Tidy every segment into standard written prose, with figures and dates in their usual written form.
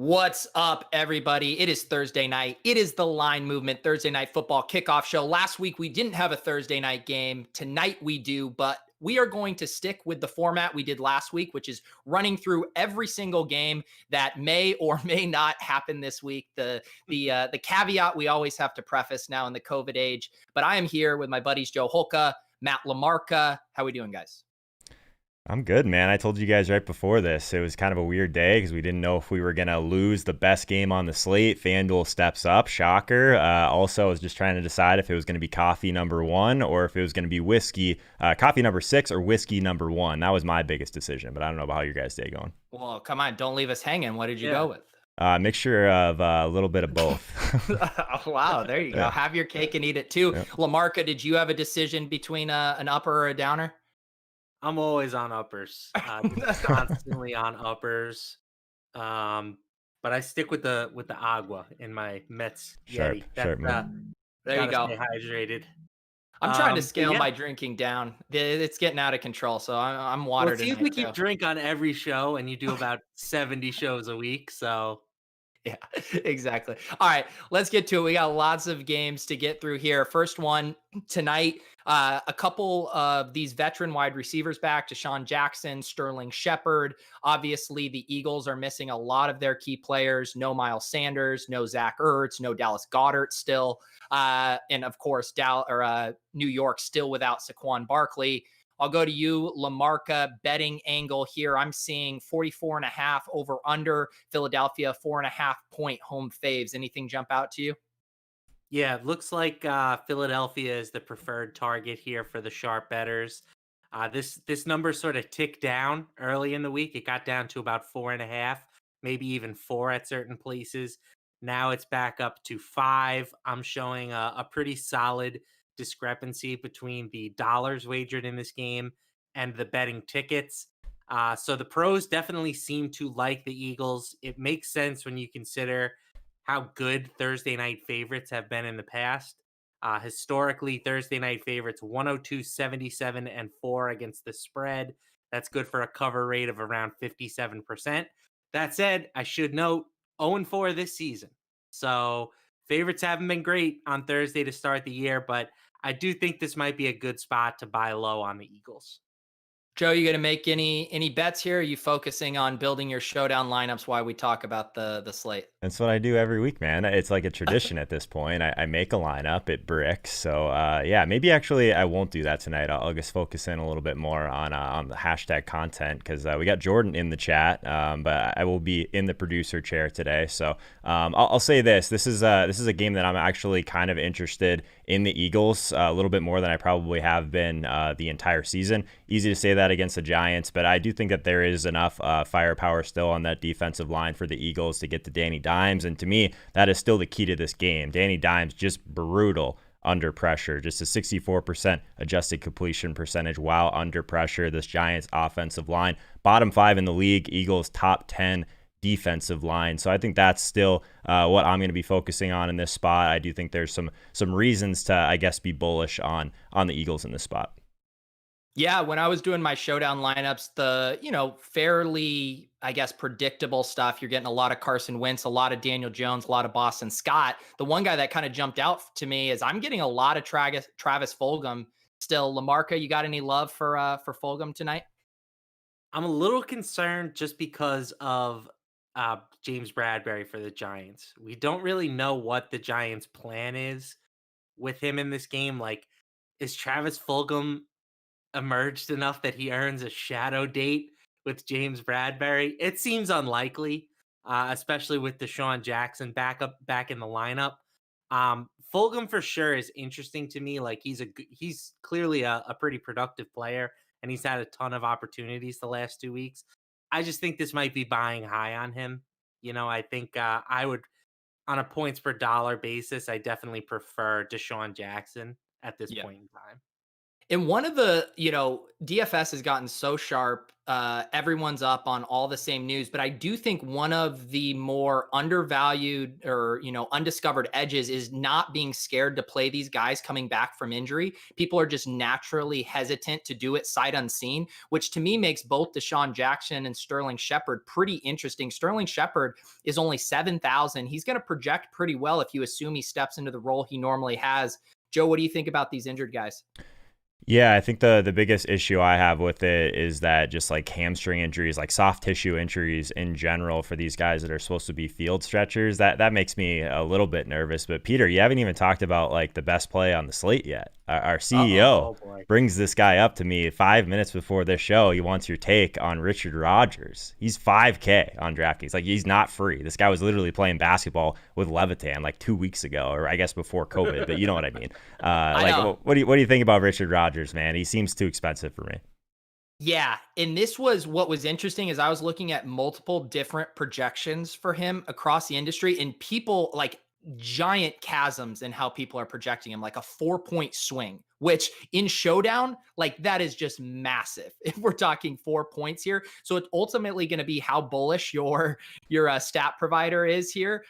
What's up, everybody? It is Thursday night. It is the Line Movement Thursday Night Football Kickoff Show. Last week, we didn't have a Thursday night game. Tonight, we do, but we are going to stick with the format we did last week, which is running through every single game that may or may not happen this week. The caveat we always have to preface now in the COVID age. But I am here with my buddies Joe Holka, Matt LaMarca. How we doing, guys? I'm good, man. I told you guys right before this, it was kind of a weird day because we didn't know if we were going to lose the best game on the slate. FanDuel steps up, shocker. Also, I was just trying to decide if it was going to be coffee number one or if it was going to be whiskey, coffee number 6 or whiskey number 1. That was my biggest decision, but I don't know about how your guys' day going. Well, come on. Don't leave us hanging. What did you go with? Mixture of a little bit of both. Oh, wow. There you go. Yeah. Have your cake and eat it too. Yeah. LaMarca, did you have a decision between an upper or a downer? I'm always on uppers. Constantly on uppers. But I stick with the agua in my Mets Sharp, Yeti. sharp move. There you go. Stay hydrated. I'm trying to scale yeah. my drinking down. It's getting out of control, so I'm Well, water it seems tonight like you too. drink on every show, and you do about 70 shows a week. So Yeah, exactly. All right, let's get to it. We got lots of games to get through here. First one tonight, a couple of these veteran wide receivers back, Deshaun Jackson, Sterling Shepard. Obviously, the Eagles are missing a lot of their key players. No Miles Sanders, no Zach Ertz, no Dallas Goedert still. And of course, New York still without Saquon Barkley. I'll go to you, LaMarca, betting angle here. I'm seeing 44.5 over under Philadelphia, 4.5 point home faves. Anything jump out to you? yeah, it looks like Philadelphia is the preferred target here for the sharp bettors. This number sort of ticked down early in the week. It got down to about 4.5, maybe even 4 at certain places. Now it's back up to 5. I'm showing a pretty solid discrepancy between the dollars wagered in this game and the betting tickets. So the pros definitely seem to like the Eagles. It makes sense when you consider how good Thursday night favorites have been in the past. Historically, Thursday night favorites 102, 77, and 4 against the spread. That's good for a cover rate of around 57%. That said, I should note 0-4 this season. So favorites haven't been great on Thursday to start the year, but I do think this might be a good spot to buy low on the Eagles. Joe, you going to make any bets here? Are you focusing on building your showdown lineups while we talk about the slate? That's what I do every week, man. It's like a tradition at this point. I make a lineup, it bricks. So yeah, maybe actually I won't do that tonight. I'll just focus in a little bit more on the hashtag content because we got Jordan in the chat, but I will be in the producer chair today. So I'll say this: this is a game that I'm actually kind of interested in the Eagles a little bit more than I probably have been the entire season. Easy to say that against the Giants, but I do think that there is enough firepower still on that defensive line for the Eagles to get to Danny Dimes. And to me, that is still the key to this game. Danny Dimes just brutal under pressure, just a 64% adjusted completion percentage while under pressure. This Giants offensive line, bottom 5 in the league, Eagles top 10 defensive line. So I think that's still what I'm going to be focusing on in this spot. I do think there's some reasons to, I guess, be bullish on the Eagles in this spot. Yeah, when I was doing my showdown lineups, the, fairly, I guess, predictable stuff, you're getting a lot of Carson Wentz, a lot of Daniel Jones, a lot of Boston Scott. The one guy that kind of jumped out to me is I'm getting a lot of Travis Fulgham still. LaMarca, you got any love for Fulgham tonight? I'm a little concerned just because of James Bradbury for the Giants. We don't really know what the Giants' plan is with him in this game. Like, is Travis Fulgham emerged enough that he earns a shadow date with James Bradbury? It seems unlikely, especially with Deshaun Jackson back in the lineup. Fulgham for sure is interesting to me. Like he's clearly a pretty productive player, and he's had a ton of opportunities the last 2 weeks. I just think this might be buying high on him. I think I would, on a points per dollar basis, I definitely prefer Deshaun Jackson at this Yeah. point in time. And one of the, DFS has gotten so sharp. Everyone's up on all the same news, but I do think one of the more undervalued or, undiscovered edges is not being scared to play these guys coming back from injury. People are just naturally hesitant to do it sight unseen, which to me makes both Deshaun Jackson and Sterling Shepard pretty interesting. Sterling Shepard is only 7,000. He's going to project pretty well if you assume he steps into the role he normally has. Joe, what do you think about these injured guys? Yeah, I think the biggest issue I have with it is that just like hamstring injuries, like soft tissue injuries in general for these guys that are supposed to be field stretchers, that makes me a little bit nervous. But Peter, you haven't even talked about like the best play on the slate yet. Our CEO brings this guy up to me 5 minutes before this show. He wants your take on Richard Rodgers. He's 5K on DraftKings. Like, he's not free. This guy was literally playing basketball with Levitan like 2 weeks ago, or I guess before COVID, but you know what I mean. What do you think about Richard Rodgers, man? He seems too expensive for me. Yeah, and this was what was interesting is I was looking at multiple different projections for him across the industry, and people like giant chasms in how people are projecting him, like a 4-point swing, which in showdown, like that is just massive. If we're talking 4 points here, so it's ultimately going to be how bullish your stat provider is here.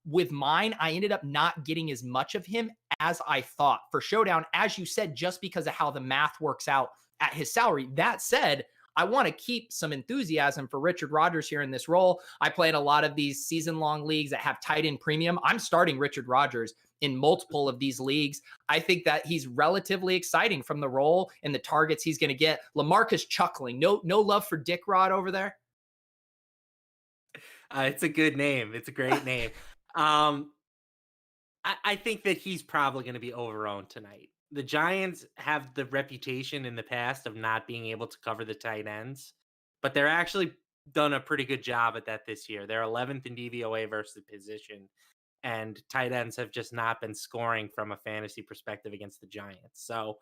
With mine, I ended up not getting as much of him as I thought for showdown, as you said, just because of how the math works out at his salary. That said, I want to keep some enthusiasm for Richard Rodgers here in this role. I play in a lot of these season-long leagues that have tight end premium. I'm starting Richard Rodgers in multiple of these leagues. I think that he's relatively exciting from the role and the targets he's going to get. LaMarca's chuckling. No love for Dick Rod over there. It's a good name. It's a great name. I think that he's probably going to be overowned tonight. The Giants have the reputation in the past of not being able to cover the tight ends, but they're actually done a pretty good job at that this year. They're 11th in DVOA versus the position, and tight ends have just not been scoring from a fantasy perspective against the Giants. So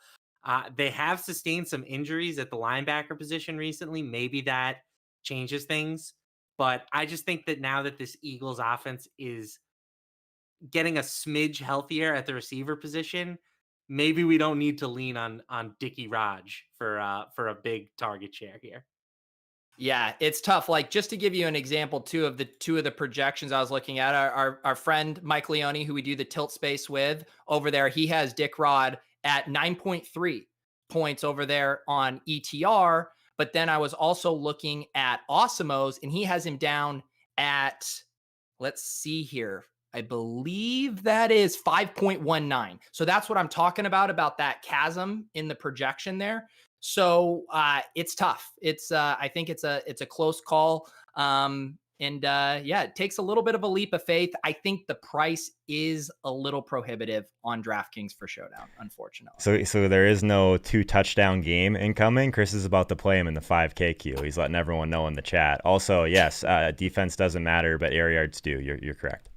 they have sustained some injuries at the linebacker position recently. Maybe that changes things, but I just think that now that this Eagles offense is getting a smidge healthier at the receiver position, maybe we don't need to lean on Dickie Raj for a big target share here. Yeah, it's tough. Like, just to give you an example, two of the projections I was looking at, our friend Mike Leone, who we do the tilt space with over there, he has Dick Rod at 9.3 points over there on ETR. But then I was also looking at Awesemo's, and he has him down at, let's see here, I believe that is 5.19. So that's what I'm talking about that chasm in the projection there. So it's tough. I think it's a close call. It takes a little bit of a leap of faith. I think the price is a little prohibitive on DraftKings for showdown, unfortunately. So there is no 2 touchdown game incoming. Chris is about to play him in the 5K queue. He's letting everyone know in the chat. Also, yes, defense doesn't matter, but air yards do. You're correct.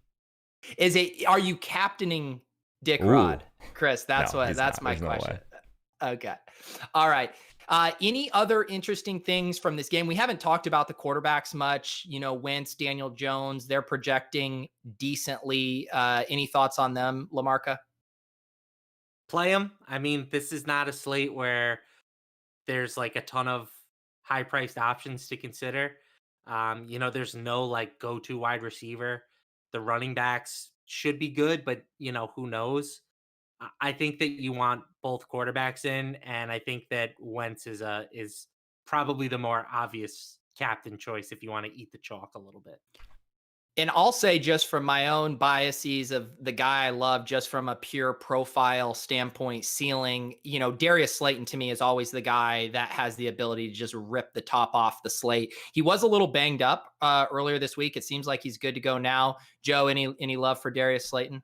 Are you captaining Dick Rod, Chris? That's my question. Okay. All right. Any other interesting things from this game? We haven't talked about the quarterbacks much. Wentz, Daniel Jones, they're projecting decently. Any thoughts on them, LaMarca? Play them. I mean, this is not a slate where there's like a ton of high priced options to consider. There's no like go-to wide receiver. The running backs should be good, but who knows? I think that you want both quarterbacks in, and I think that Wentz is probably the more obvious captain choice if you want to eat the chalk a little bit. And I'll say, just from my own biases of the guy I love, just from a pure profile standpoint, ceiling, Darius Slayton to me is always the guy that has the ability to just rip the top off the slate. He was a little banged up earlier this week. It seems like he's good to go now. Joe, any love for Darius Slayton?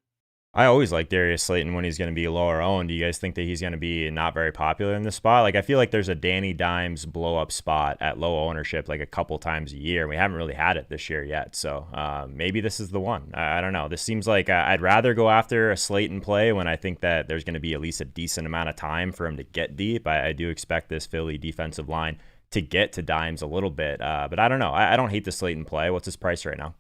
I always like Darius Slayton when he's going to be lower owned. Do you guys think that he's going to be not very popular in this spot? Like, I feel like there's a Danny Dimes blow up spot at low ownership like a couple times a year. We haven't really had it this year yet. So maybe this is the one. I don't know. This seems like I'd rather go after a Slayton play when I think that there's going to be at least a decent amount of time for him to get deep. I do expect this Philly defensive line to get to Dimes a little bit. But I don't know. I don't hate the Slayton play. What's his price right now?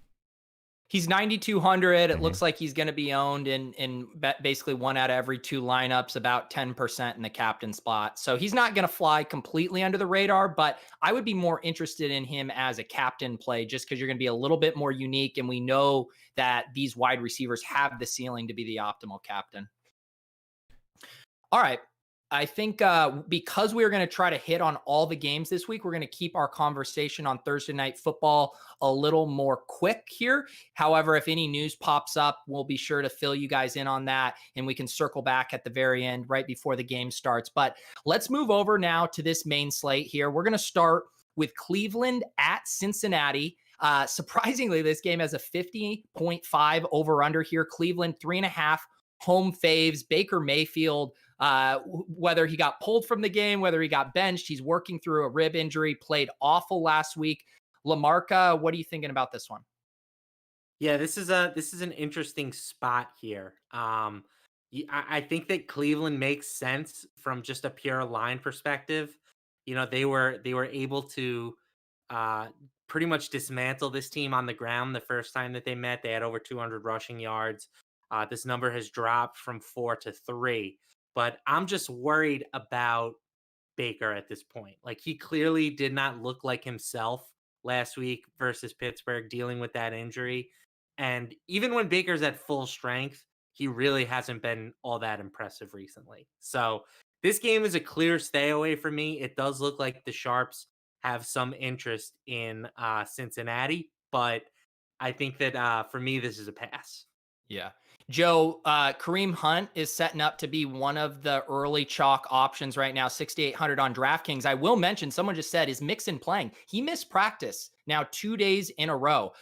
He's 9,200. It Hmm. looks like he's going to be owned in basically one out of every two lineups, about 10% in the captain spot. So he's not going to fly completely under the radar, but I would be more interested in him as a captain play just because you're going to be a little bit more unique. And we know that these wide receivers have the ceiling to be the optimal captain. All right. I think because we're going to try to hit on all the games this week, we're going to keep our conversation on Thursday Night Football a little more quick here. However, if any news pops up, we'll be sure to fill you guys in on that, and we can circle back at the very end right before the game starts. But let's move over now to this main slate here. We're going to start with Cleveland at Cincinnati. Surprisingly, this game has a 50.5 over under here. Cleveland 3.5 home faves. Baker Mayfield, whether he got pulled from the game, whether he got benched, he's working through a rib injury, played awful last week. LaMarca, what are you thinking about this one? Yeah, this is an interesting spot here. I think that Cleveland makes sense from just a pure line perspective. They were able to uh, pretty much dismantle this team on the ground the first time that they met. They had over 200 rushing yards. This number has dropped from 4 to 3, but I'm just worried about Baker at this point. Like, he clearly did not look like himself last week versus Pittsburgh, dealing with that injury. And even when Baker's at full strength, he really hasn't been all that impressive recently. So this game is a clear stay away for me. It does look like the Sharps have some interest in Cincinnati, but I think that for me, this is a pass. Yeah. Joe, Kareem Hunt is setting up to be one of the early chalk options right now, 6,800 on DraftKings. I will mention, someone just said, is Mixon playing? He missed practice now 2 days in a row.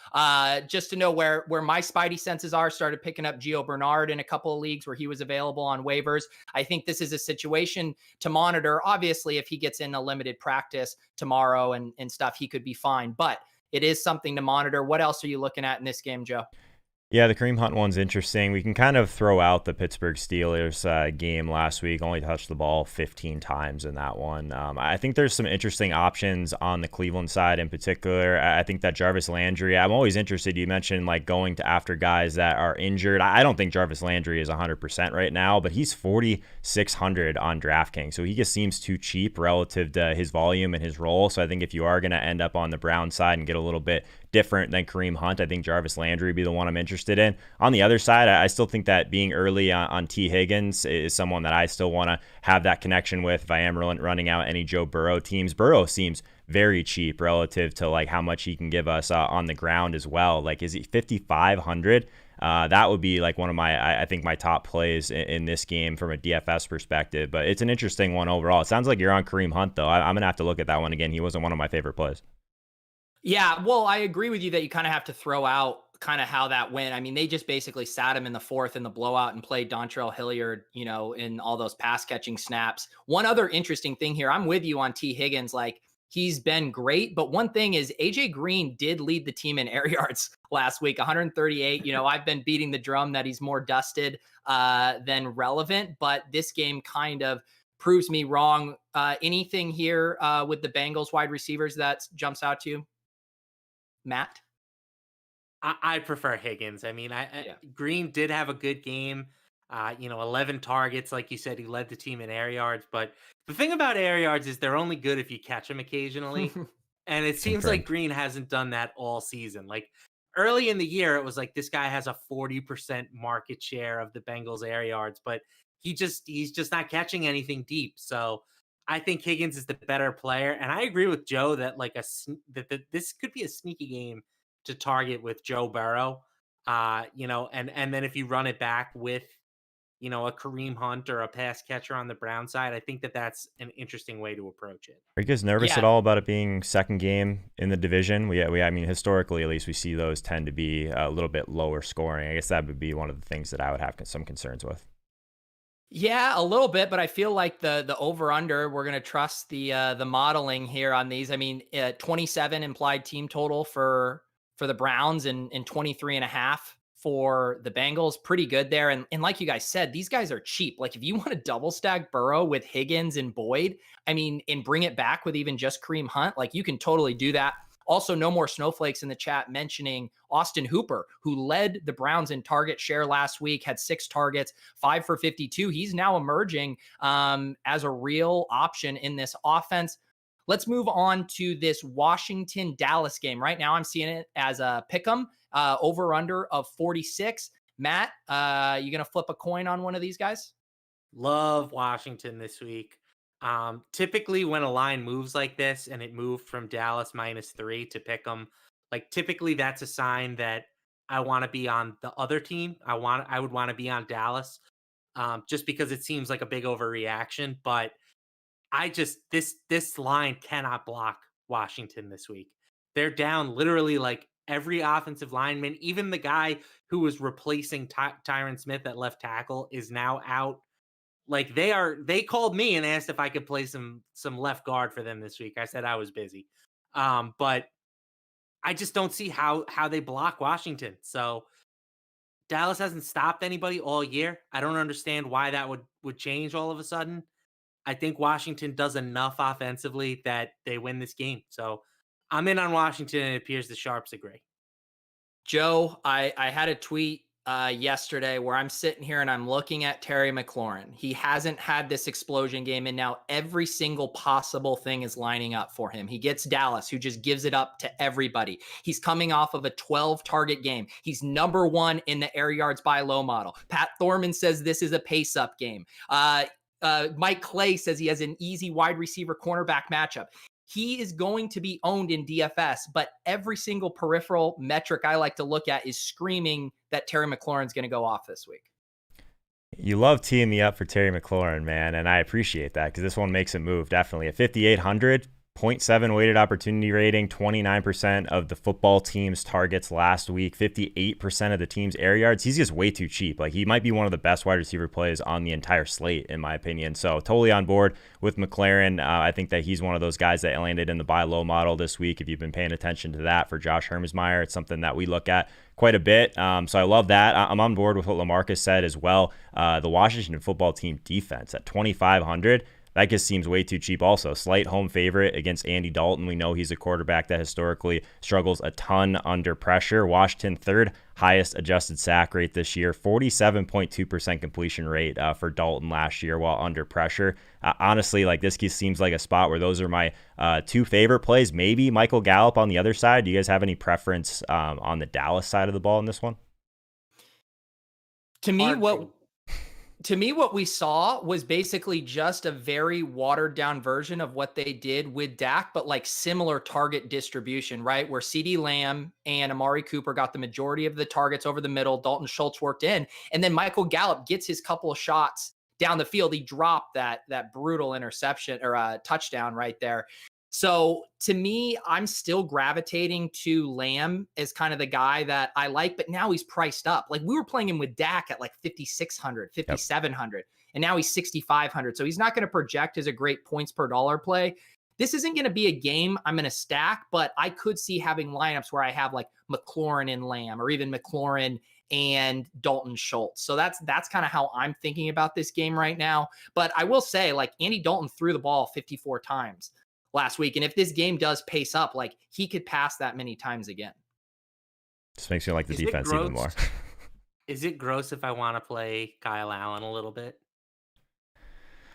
Just to know where my spidey senses are, started picking up Gio Bernard in a couple of leagues where he was available on waivers. I think this is a situation to monitor. Obviously, if he gets in a limited practice tomorrow and stuff, he could be fine. But it is something to monitor. What else are you looking at in this game, Joe? Yeah, the Kareem Hunt one's interesting. We can kind of throw out the Pittsburgh Steelers game last week. Only touched the ball 15 times in that one. I think there's some interesting options on the Cleveland side in particular. I think that Jarvis Landry, I'm always interested. You mentioned like going to after guys that are injured. I don't think Jarvis Landry is 100% right now, but he's 4,600 on DraftKings. So he just seems too cheap relative to his volume and his role. So I think if you are going to end up on the Brown side and get a little bit different than Kareem Hunt, I think Jarvis Landry would be the one I'm interested in. On the other side, I still think that being early on T. Higgins is someone that I still want to have that connection with if I am running out any Joe Burrow teams. Burrow seems very cheap relative to like how much he can give us on the ground as well. Like, is he 5,500? That would be like one of I think my top plays in this game from a DFS perspective. But it's an interesting one overall. It sounds like you're on Kareem Hunt, though. I'm going to have to look at that one again. He wasn't one of my favorite plays. Yeah, well, I agree with you that you kind of have to throw out kind of how that went. I mean, they just basically sat him in the fourth in the blowout and played Dontrell Hilliard, in all those pass catching snaps. One other interesting thing here, I'm with you on T. Higgins. Like, he's been great, but one thing is AJ Green did lead the team in air yards last week, 138. I've been beating the drum that he's more dusted than relevant, but this game kind of proves me wrong. Anything here with the Bengals wide receivers that jumps out to you, Matt? I prefer Higgins. I mean, Yeah. Green did have a good game. 11 targets, like you said, he led the team in air yards. But the thing about air yards is they're only good if you catch them occasionally. And it seems like Confirmed. Green hasn't done that all season. Like, early in the year, it was like this guy has a 40% market share of the Bengals air yards, but he's just not catching anything deep. So I think Higgins is the better player. And I agree with Joe that this could be a sneaky game to target with Joe Burrow. And then if you run it back with, a Kareem Hunt or a pass catcher on the Brown side, I think that that's an interesting way to approach it. Are you guys nervous at Yeah. all about it being second game in the division? I mean, historically, at least, we see those tend to be a little bit lower scoring. I guess that would be one of the things that I would have some concerns with. Yeah, a little bit, but I feel like the over under, we're going to trust the modeling here on these. I mean, 27 implied team total for the Browns and 23 and a half for the Bengals. Pretty good there. And like you guys said, these guys are cheap. Like, if you want to double stack Burrow with Higgins and Boyd, I mean, and bring it back with even just Kareem Hunt, like, you can totally do that. Also, no more snowflakes in the chat mentioning Austin Hooper, who led the Browns in target share last week, had 6 targets, 5 for 52. He's now emerging as a real option in this offense. Let's move on to this Washington-Dallas game. Right now, I'm seeing it as a pick'em, over-under of 46. Matt, you going to flip a coin on one of these guys? Love Washington this week. Typically when a line moves like this and it moved from Dallas -3 to pick 'em, like typically that's a sign that I want to be on the other team. I would want to be on Dallas, just because it seems like a big overreaction. But this line cannot block Washington this week. They're down literally like every offensive lineman, even the guy who was replacing Tyron Smith at left tackle is now out. Like they called me and asked if I could play some left guard for them this week. I said I was busy. But I just don't see how they block Washington. So Dallas hasn't stopped anybody all year. I don't understand why that would change all of a sudden. I think Washington does enough offensively that they win this game. So I'm in on Washington, and it appears the Sharps agree. Joe, I had a tweet yesterday where I'm sitting here and I'm looking at Terry McLaurin. He hasn't had this explosion game, and now every single possible thing is lining up for him. He gets Dallas, who just gives it up to everybody. He's coming off of a 12-target game. He's number 1 in the air yards by low model. Pat Thorman says this is a pace-up game. Mike Clay says he has an easy wide receiver cornerback matchup. He is going to be owned in DFS, but every single peripheral metric I like to look at is screaming that Terry McLaurin's going to go off this week. You love teeing me up for Terry McLaurin, man, and I appreciate that because this one makes a move, definitely. At 5,800, 0.7 weighted opportunity rating, 29% of the football team's targets last week, 58% of the team's air yards. He's just way too cheap. Like, he might be one of the best wide receiver plays on the entire slate, in my opinion. So totally on board with McLaurin. I think that he's one of those guys that landed in the buy low model this week. If you've been paying attention to that for Josh Hermsmeyer, it's something that we look at quite a bit. So I love that. I'm on board with what LaMarca said as well. The Washington football team defense at 2,500. That just seems way too cheap also. Slight home favorite against Andy Dalton. We know he's a quarterback that historically struggles a ton under pressure. Washington, 3rd highest adjusted sack rate this year. 47.2% completion rate for Dalton last year while under pressure. Honestly, like, this just seems like a spot where those are my 2 favorite plays. Maybe Michael Gallup on the other side. Do you guys have any preference on the Dallas side of the ball in this one? To me, what we saw was basically just a very watered down version of what they did with Dak, but like similar target distribution, right? Where CeeDee Lamb and Amari Cooper got the majority of the targets over the middle. Dalton Schultz worked in, and then Michael Gallup gets his couple of shots down the field. He dropped that brutal interception or touchdown right there. So to me, I'm still gravitating to Lamb as kind of the guy that I like, but now he's priced up. Like, we were playing him with Dak at like 5,600, 5,700, yep. And now he's 6,500. So he's not going to project as a great points per dollar play. This isn't going to be a game I'm going to stack, but I could see having lineups where I have like McLaurin and Lamb, or even McLaurin and Dalton Schultz. So that's kind of how I'm thinking about this game right now. But I will say, like, Andy Dalton threw the ball 54 times last week. And if this game does pace up, like, he could pass that many times again. Just makes me like the defense even more. Is it gross if I want to play Kyle Allen a little bit?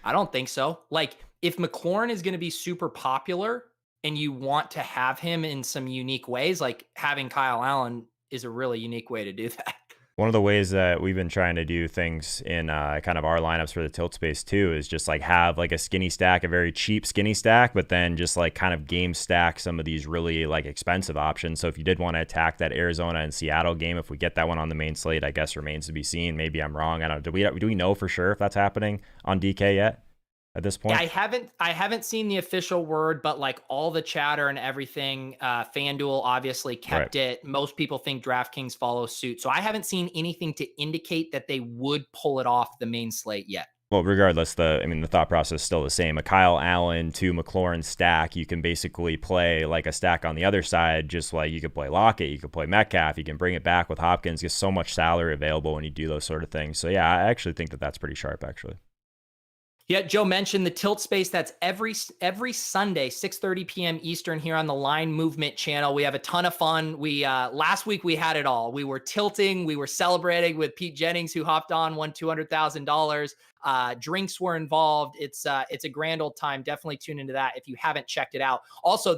I don't think so. Like, if McLaurin is going to be super popular and you want to have him in some unique ways, like, having Kyle Allen is a really unique way to do that. One of the ways that we've been trying to do things in kind of our lineups for the tilt space too is just like have like a skinny stack, a very cheap skinny stack, but then just like kind of game stack some of these really like expensive options. So if you did want to attack that Arizona and Seattle game, if we get that one on the main slate, I guess remains to be seen. Maybe I'm wrong. I don't know. Do we know for sure if that's happening on DK yet? At this point, I haven't seen the official word, but like all the chatter and everything, FanDuel obviously kept it. Most people think DraftKings follows suit. So I haven't seen anything to indicate that they would pull it off the main slate yet. Well, regardless, the thought process is still the same. A Kyle Allen to McLaurin stack, you can basically play like a stack on the other side, just like you could play Lockett, you could play Metcalf, you can bring it back with Hopkins. There's so much salary available when you do those sort of things. So yeah, I actually think that that's pretty sharp, actually. Yeah, Joe mentioned the tilt space. That's every Sunday, 6:30 p.m. Eastern here on the Line Movement channel. We have a ton of fun. We last week we had it all. We were tilting, we were celebrating with Pete Jennings, who hopped on, won $200,000. Drinks were involved. It's a grand old time. Definitely tune into that if you haven't checked it out. Also,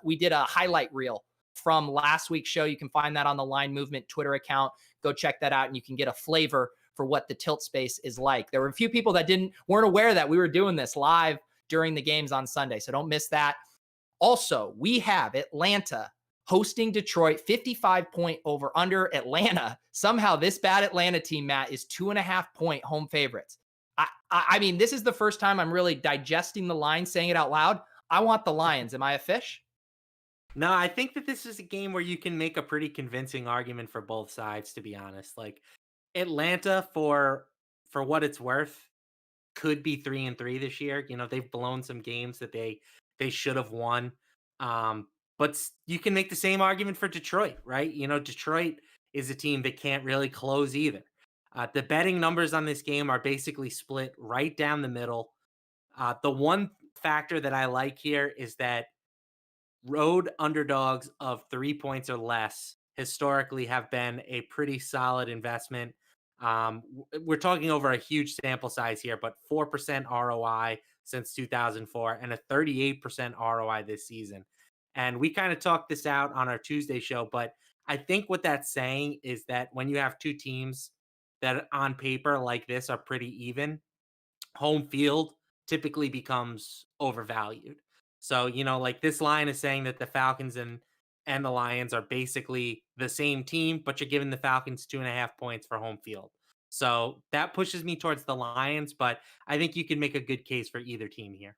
we did a highlight reel from last week's show. You can find that on the Line Movement Twitter account. Go check that out, and you can get a flavor for what the tilt space is like. There were a few people that weren't aware that we were doing this live during the games on Sunday, so don't miss that. Also, we have Atlanta hosting Detroit, 55-point over under. Atlanta, somehow this bad Atlanta team, Matt, is 2.5-point home favorites. I mean, this is the first time I'm really digesting the line, saying it out loud. I want the Lions. Am I a fish? No, I think that this is a game where you can make a pretty convincing argument for both sides, to be honest. Like, Atlanta, for what it's worth, could be 3-3 this year. You know, they've blown some games that they should have won. But you can make the same argument for Detroit, right? You know, Detroit is a team that can't really close either. The betting numbers on this game are basically split right down the middle. The one factor that I like here is that road underdogs of 3 points or less historically have been a pretty solid investment. We're talking over a huge sample size here, but 4% ROI since 2004 and a 38% ROI this season. And we kind of talked this out on our Tuesday show, but I think what that's saying is that when you have two teams that on paper like this are pretty even, home field typically becomes overvalued. So, you know, like this line is saying that the Falcons and the Lions are basically the same team, but you're giving the Falcons 2.5 points for home field. So that pushes me towards the Lions, but I think you can make a good case for either team here.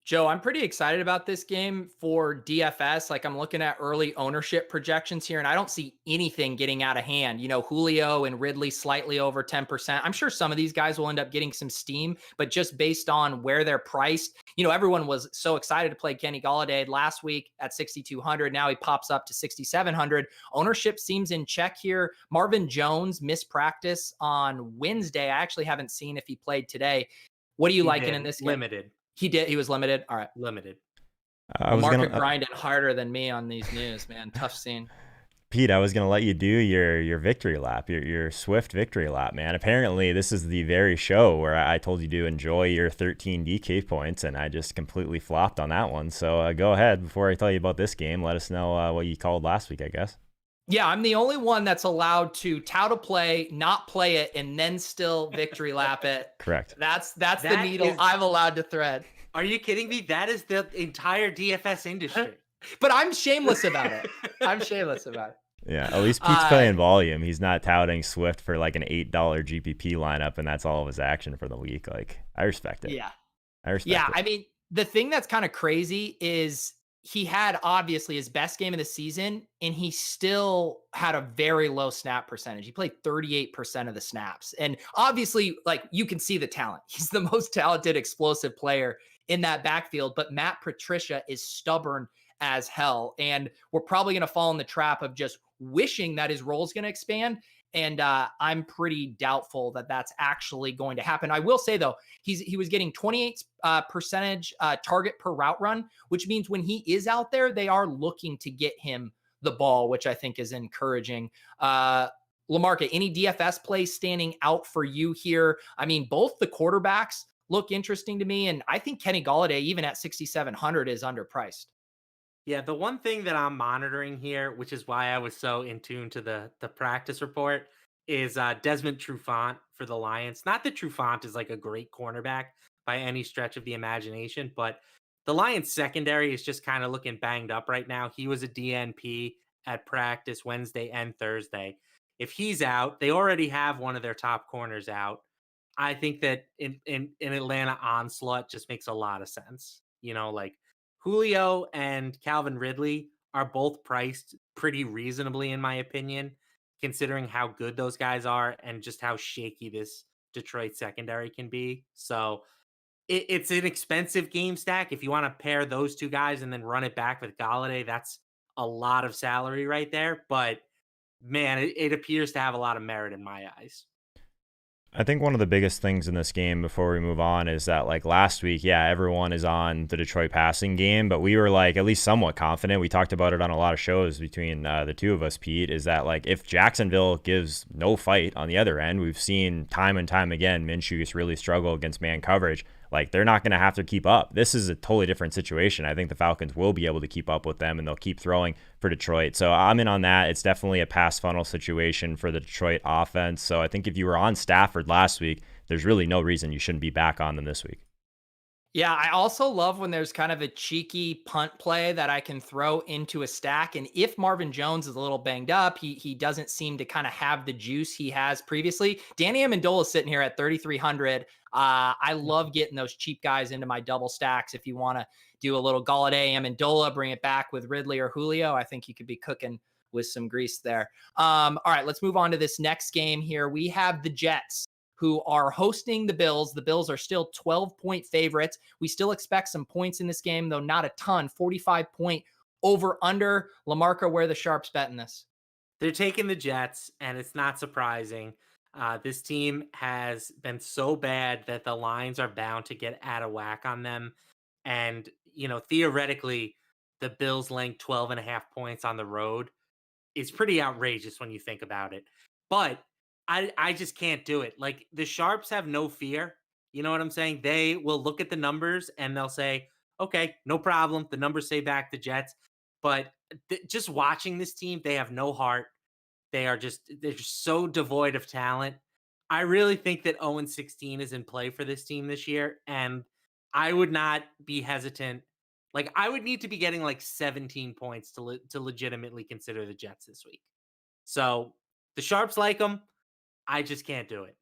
Joe, I'm pretty excited about this game for DFS. Like, I'm looking at early ownership projections here, and I don't see anything getting out of hand. You know, Julio and Ridley slightly over 10%. I'm sure some of these guys will end up getting some steam, but just based on where they're priced, you know, everyone was so excited to play Kenny Golladay last week at 6,200. Now he pops up to 6,700. Ownership seems in check here. Marvin Jones missed practice on Wednesday. I actually haven't seen if he played today. What are you liking in this game? Limited. He did. He was limited. All right. Limited. LaMarca grinding harder than me on these news, man. Tough scene. Pete, I was gonna let you do your victory lap, your swift victory lap, man. Apparently, this is the very show where I told you to enjoy your 13 DK points, and I just completely flopped on that one. So go ahead before I tell you about this game. Let us know what you called last week, I guess. Yeah, I'm the only one that's allowed to tout a play, not play it, and then still victory lap it. Correct. That's the needle I'm allowed to thread. Are you kidding me? That is the entire DFS industry. But I'm shameless about it. I'm shameless about it. Yeah, at least Pete's playing volume. He's not touting Swift for like an $8 GPP lineup, and that's all of his action for the week. Like, I respect it. Yeah. I respect it. I mean, the thing that's kind of crazy is he had obviously his best game of the season, and he still had a very low snap percentage. He played 38% of the snaps. And obviously, like, you can see the talent. He's the most talented, explosive player in that backfield. But Matt Patricia is stubborn as hell. And we're probably going to fall in the trap of just wishing that his role is going to expand. And I'm pretty doubtful that that's actually going to happen. I will say, though, he was getting 28% target per route run, which means when he is out there, they are looking to get him the ball, which I think is encouraging. LaMarca, any DFS plays standing out for you here? I mean, both the quarterbacks look interesting to me, and I think Kenny Golladay, even at 6,700, is underpriced. Yeah, the one thing that I'm monitoring here, which is why I was so in tune to the practice report, is Desmond Trufant for the Lions. Not that Trufant is like a great cornerback by any stretch of the imagination, but the Lions secondary is just kind of looking banged up right now. He was a DNP at practice Wednesday and Thursday. If he's out, they already have one of their top corners out. I think that in Atlanta, onslaught just makes a lot of sense. You know, like Julio and Calvin Ridley are both priced pretty reasonably, in my opinion, considering how good those guys are and just how shaky this Detroit secondary can be. So it's an expensive game stack. If you want to pair those two guys and then run it back with Golladay, that's a lot of salary right there. But man, it appears to have a lot of merit in my eyes. I think one of the biggest things in this game before we move on is that, like, last week, yeah, everyone is on the Detroit passing game, but we were like at least somewhat confident. We talked about it on a lot of shows between the two of us, Pete, is that like if Jacksonville gives no fight on the other end, we've seen time and time again Minshew really struggle against man coverage. Like, they're not going to have to keep up. This is a totally different situation. I think the Falcons will be able to keep up with them, and they'll keep throwing for Detroit. So I'm in on that. It's definitely a pass funnel situation for the Detroit offense. So I think if you were on Stafford last week, there's really no reason you shouldn't be back on them this week. Yeah, I also love when there's kind of a cheeky punt play that I can throw into a stack. And if Marvin Jones is a little banged up, he doesn't seem to kind of have the juice he has previously. Danny Amendola is sitting here at 3,300. I love getting those cheap guys into my double stacks. If you want to do a little Galladay, Amendola, bring it back with Ridley or Julio, I think you could be cooking with some grease there. All right, let's move on to this next game here. We have the Jets, who are hosting the Bills. The Bills are still 12-point favorites. We still expect some points in this game, though not a ton. 45-point over under. LaMarca, where the sharps betting this? They're taking the Jets, and it's not surprising. This team has been so bad that the lines are bound to get out of whack on them. And, theoretically, the Bills laying 12.5 points on the road is pretty outrageous when you think about it. But I just can't do it. Like, the sharps have no fear. You know what I'm saying? They will look at the numbers and they'll say, okay, no problem. The numbers say back the Jets. But just watching this team, they have no heart. They're just so devoid of talent. I really think that 0-16 is in play for this team this year. And I would not be hesitant. Like, I would need to be getting like 17 points to legitimately consider the Jets this week. So the sharps like them. I just can't do it.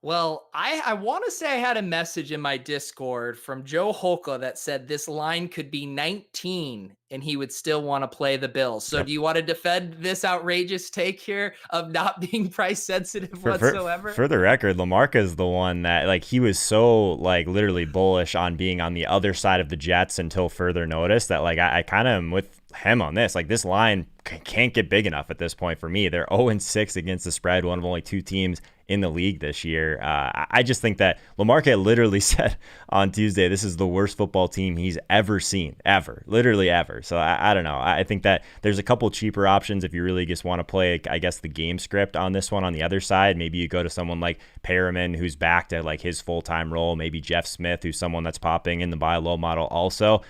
Well, I want to say I had a message in my Discord from Joe Holka that said this line could be 19 and he would still want to play the Bills. So do you want to defend this outrageous take here of not being price sensitive whatsoever? For the record, LaMarca is the one that, like, he was so, like, literally bullish on being on the other side of the Jets until further notice that, like, I kind of am with him on this. Like, this line can't get big enough at this point for me. They're 0-6 against the spread, one of only two teams in the league this year. I just think that LaMarca literally said on Tuesday, this is the worst football team he's ever seen, ever, literally ever. So I don't know. I think that there's a couple cheaper options if you really just want to play, I guess, the game script on this one. On the other side, maybe you go to someone like Perriman, who's back to like his full-time role. Maybe Jeff Smith, who's someone that's popping in the buy low model also.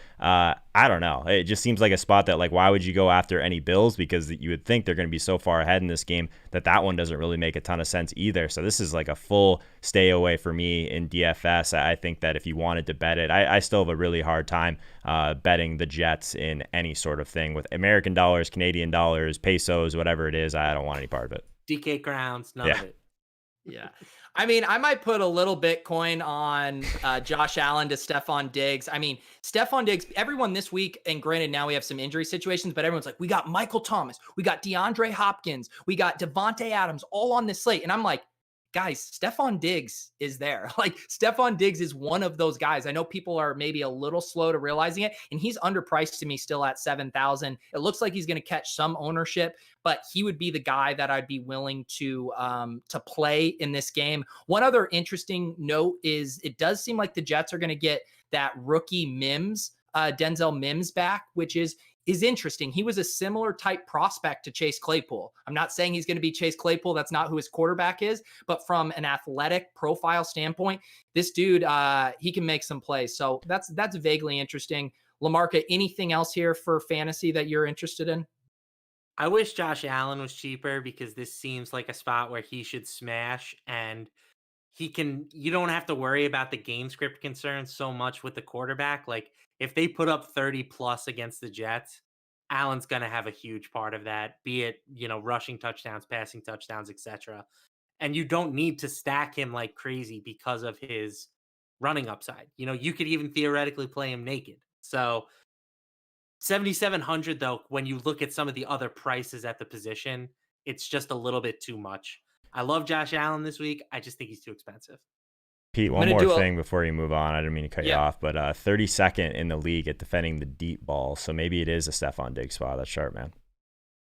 I don't know. It just seems like a spot that, like, why would you go after any Bills? Because you would think they're going to be so far ahead in this game that one doesn't really make a ton of sense either. So this is like a full stay away for me in DFS. I think that if you wanted to bet it, I still have a really hard time betting the Jets in any sort of thing with American dollars, Canadian dollars, pesos, whatever it is. I don't want any part of it. DK crowns, none of it. Yeah. I mean, I might put a little Bitcoin on Josh Allen to Stephon Diggs. I mean, Stephon Diggs, everyone this week, and granted now we have some injury situations, but everyone's like, we got Michael Thomas, we got DeAndre Hopkins, we got Devontae Adams all on this slate. And I'm like, guys, Stephon Diggs is there. Like, Stephon Diggs is one of those guys. I know people are maybe a little slow to realizing it, and he's underpriced to me still at 7,000. It looks like he's going to catch some ownership, but he would be the guy that I'd be willing to play in this game. One other interesting note is it does seem like the Jets are going to get that rookie Mims, Denzel Mims back, which is interesting. He was a similar type prospect to Chase Claypool. I'm not saying he's going to be Chase Claypool. That's not who his quarterback is. But from an athletic profile standpoint, this dude, he can make some plays. So that's vaguely interesting. LaMarca, anything else here for fantasy that you're interested in? I wish Josh Allen was cheaper because this seems like a spot where he should smash, and you don't have to worry about the game script concerns so much with the quarterback. Like, if they put up 30 plus against the Jets, Allen's going to have a huge part of that, be it, rushing touchdowns, passing touchdowns, etc. And you don't need to stack him like crazy because of his running upside. You could even theoretically play him naked. So 7,700 though, when you look at some of the other prices at the position, it's just a little bit too much. I love Josh Allen this week. I just think he's too expensive. Pete, one more thing before you move on. I didn't mean to cut you off, but 32nd in the league at defending the deep ball. So maybe it is a Stephon Diggs spot. That's sharp, man.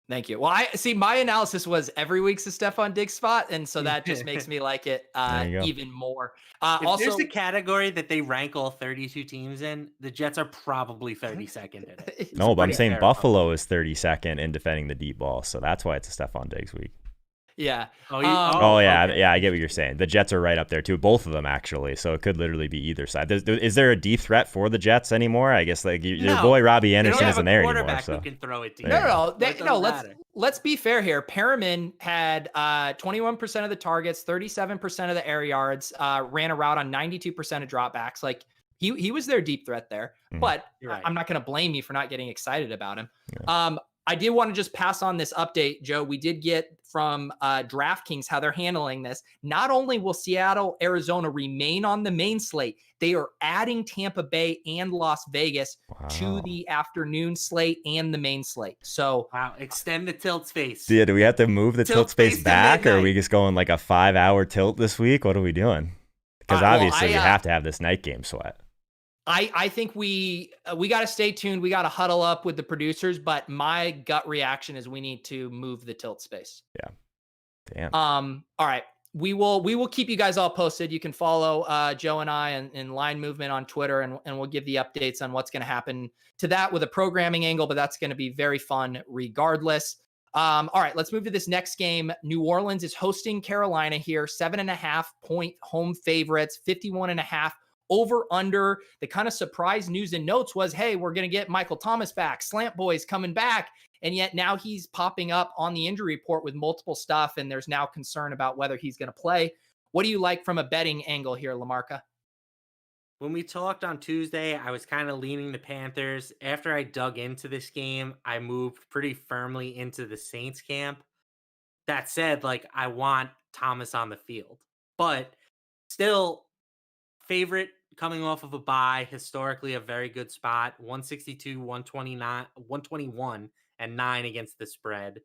Thank you. Well, I see my analysis was every week's a Stephon Diggs spot, and so that just makes me like it There you go. even more. If Also, there's a category that they rank all 32 teams in, the Jets are probably 32nd in it. it's No, but I'm pretty saying fair. Buffalo is 32nd in defending the deep ball, so that's why it's a Stephon Diggs week. Yeah. Oh, Oh yeah, okay. yeah, I get what you're saying. The Jets are right up there too, both of them actually. So it could literally be either side. Is there a deep threat for the Jets anymore? I guess like your No, boy Robbie They don't Anderson have isn't a there anymore. quarterback So who can throw it deep. There you No, That no. doesn't matter. Let's be fair here. Perriman had 21% of the targets, 37% of the air yards, ran a route on 92% of dropbacks. Like he was their deep threat there. Mhm. But You're right. I'm not going to blame you for not getting excited about him. Yeah. I did want to just pass on this update, Joe. We did get from DraftKings how they're handling this. Not only will Seattle, Arizona remain on the main slate, they are adding Tampa Bay and Las Vegas to Wow. the afternoon slate and the main slate. So Wow, extend the tilt space. Yeah, do we have to move the tilt space space to back, or are we midnight. just going like a 5-hour tilt this week? What are we doing? Because well, obviously we have to have this night game sweat. I think we got to stay tuned. We got to huddle up with the producers, but my gut reaction is we need to move the tilt space. Yeah. Damn. All right. We will keep you guys all posted. You can follow Joe and I in Line Movement on Twitter, and we'll give the updates on what's going to happen to that with a programming angle, but that's going to be very fun regardless. All right, let's move to this next game. New Orleans is hosting Carolina here, 7.5 point home favorites, 51.5 over under. The kind of surprise news and notes was, hey, we're going to get Michael Thomas back. Slant Boy's coming back. And yet now he's popping up on the injury report with multiple stuff. And there's now concern about whether he's going to play. What do you like from a betting angle here, LaMarca? When we talked on Tuesday, I was kind of leaning the Panthers. After I dug into this game, I moved pretty firmly into the Saints camp. That said, like, I want Thomas on the field, but still favorite coming off of a bye, historically a very good spot, 162, 129, 121 and 9 against the spread.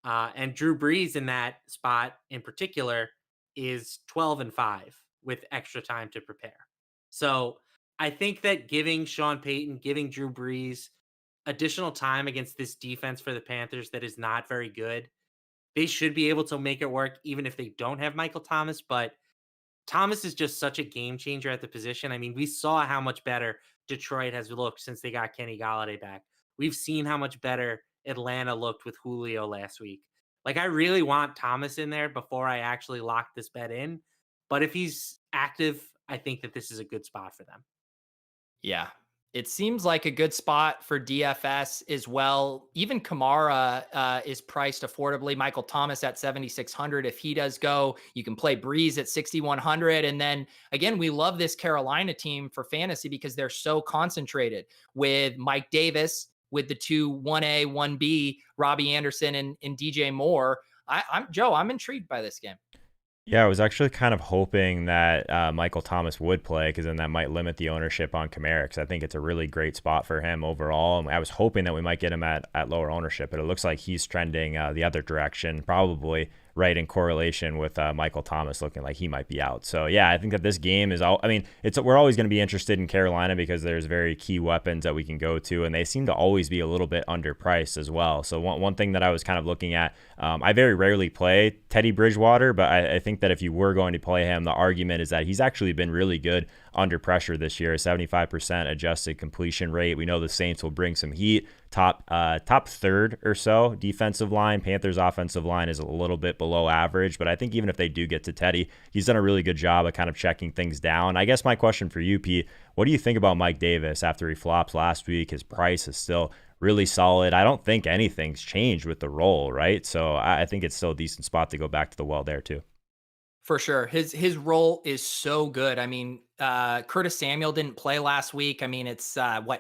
And Drew Brees in that spot in particular is 12-5 with extra time to prepare. So I think that giving Sean Payton, giving Drew Brees additional time against this defense for the Panthers that is not very good, they should be able to make it work even if they don't have Michael Thomas. But Thomas is just such a game changer at the position. I mean, we saw how much better Detroit has looked since they got Kenny Golladay back. We've seen how much better Atlanta looked with Julio last week. Like, I really want Thomas in there before I actually lock this bet in. But if he's active, I think that this is a good spot for them. Yeah. It seems like a good spot for DFS as well. Even Kamara is priced affordably. Michael Thomas at 7,600. If he does go, you can play Breeze at 6,100. And then again, we love this Carolina team for fantasy because they're so concentrated with Mike Davis, with the two 1A, 1B, Robbie Anderson and DJ Moore. I'm intrigued by this game. Yeah, I was actually kind of hoping that Michael Thomas would play, because then that might limit the ownership on Kamara, because I think it's a really great spot for him overall. And I was hoping that we might get him at lower ownership, but it looks like he's trending the other direction, probably right in correlation with Michael Thomas looking like he might be out. So yeah, I think that this game is all, I mean, we're always going to be interested in Carolina because there's very key weapons that we can go to, and they seem to always be a little bit underpriced as well. So one thing that I was kind of looking at, I very rarely play Teddy Bridgewater, but I think that if you were going to play him, the argument is that he's actually been really good under pressure this year, 75% adjusted completion rate. We know the Saints will bring some heat. Top third or so defensive line. Panthers offensive line is a little bit below average, but I think even if they do get to Teddy, he's done a really good job of kind of checking things down. I guess my question for you, Pete, what do you think about Mike Davis after he flops last week? His price is still really solid. I don't think anything's changed with the role, right? So I think it's still a decent spot to go back to the well there too. For sure. His role is so good. I mean, Curtis Samuel didn't play last week. I mean, it's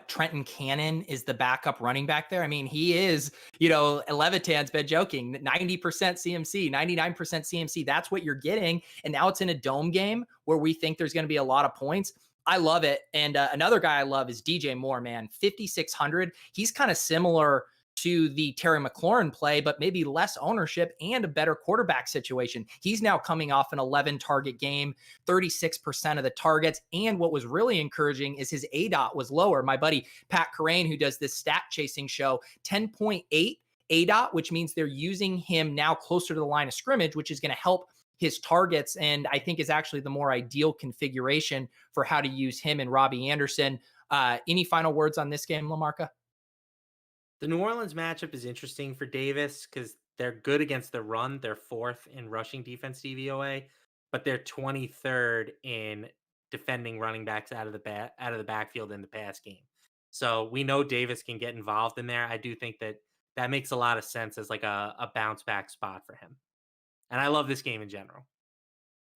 Trenton Cannon is the backup running back there. I mean, he is, Levitan's been joking, 90% CMC, 99% CMC. That's what you're getting. And now it's in a dome game where we think there's going to be a lot of points. I love it. And another guy I love is DJ Moore, man, 5,600. He's kind of similar to the Terry McLaurin play, but maybe less ownership and a better quarterback situation. He's now coming off an 11 target game, 36% of the targets. And what was really encouraging is his ADOT was lower. My buddy, Pat Carrain, who does this stat chasing show, 10.8 ADOT, which means they're using him now closer to the line of scrimmage, which is going to help his targets. And I think is actually the more ideal configuration for how to use him and Robbie Anderson. Any final words on this game, LaMarca? The New Orleans matchup is interesting for Davis because they're good against the run. They're fourth in rushing defense DVOA, but they're 23rd in defending running backs out of the backfield in the pass game. So we know Davis can get involved in there. I do think that makes a lot of sense as like a bounce back spot for him. And I love this game in general.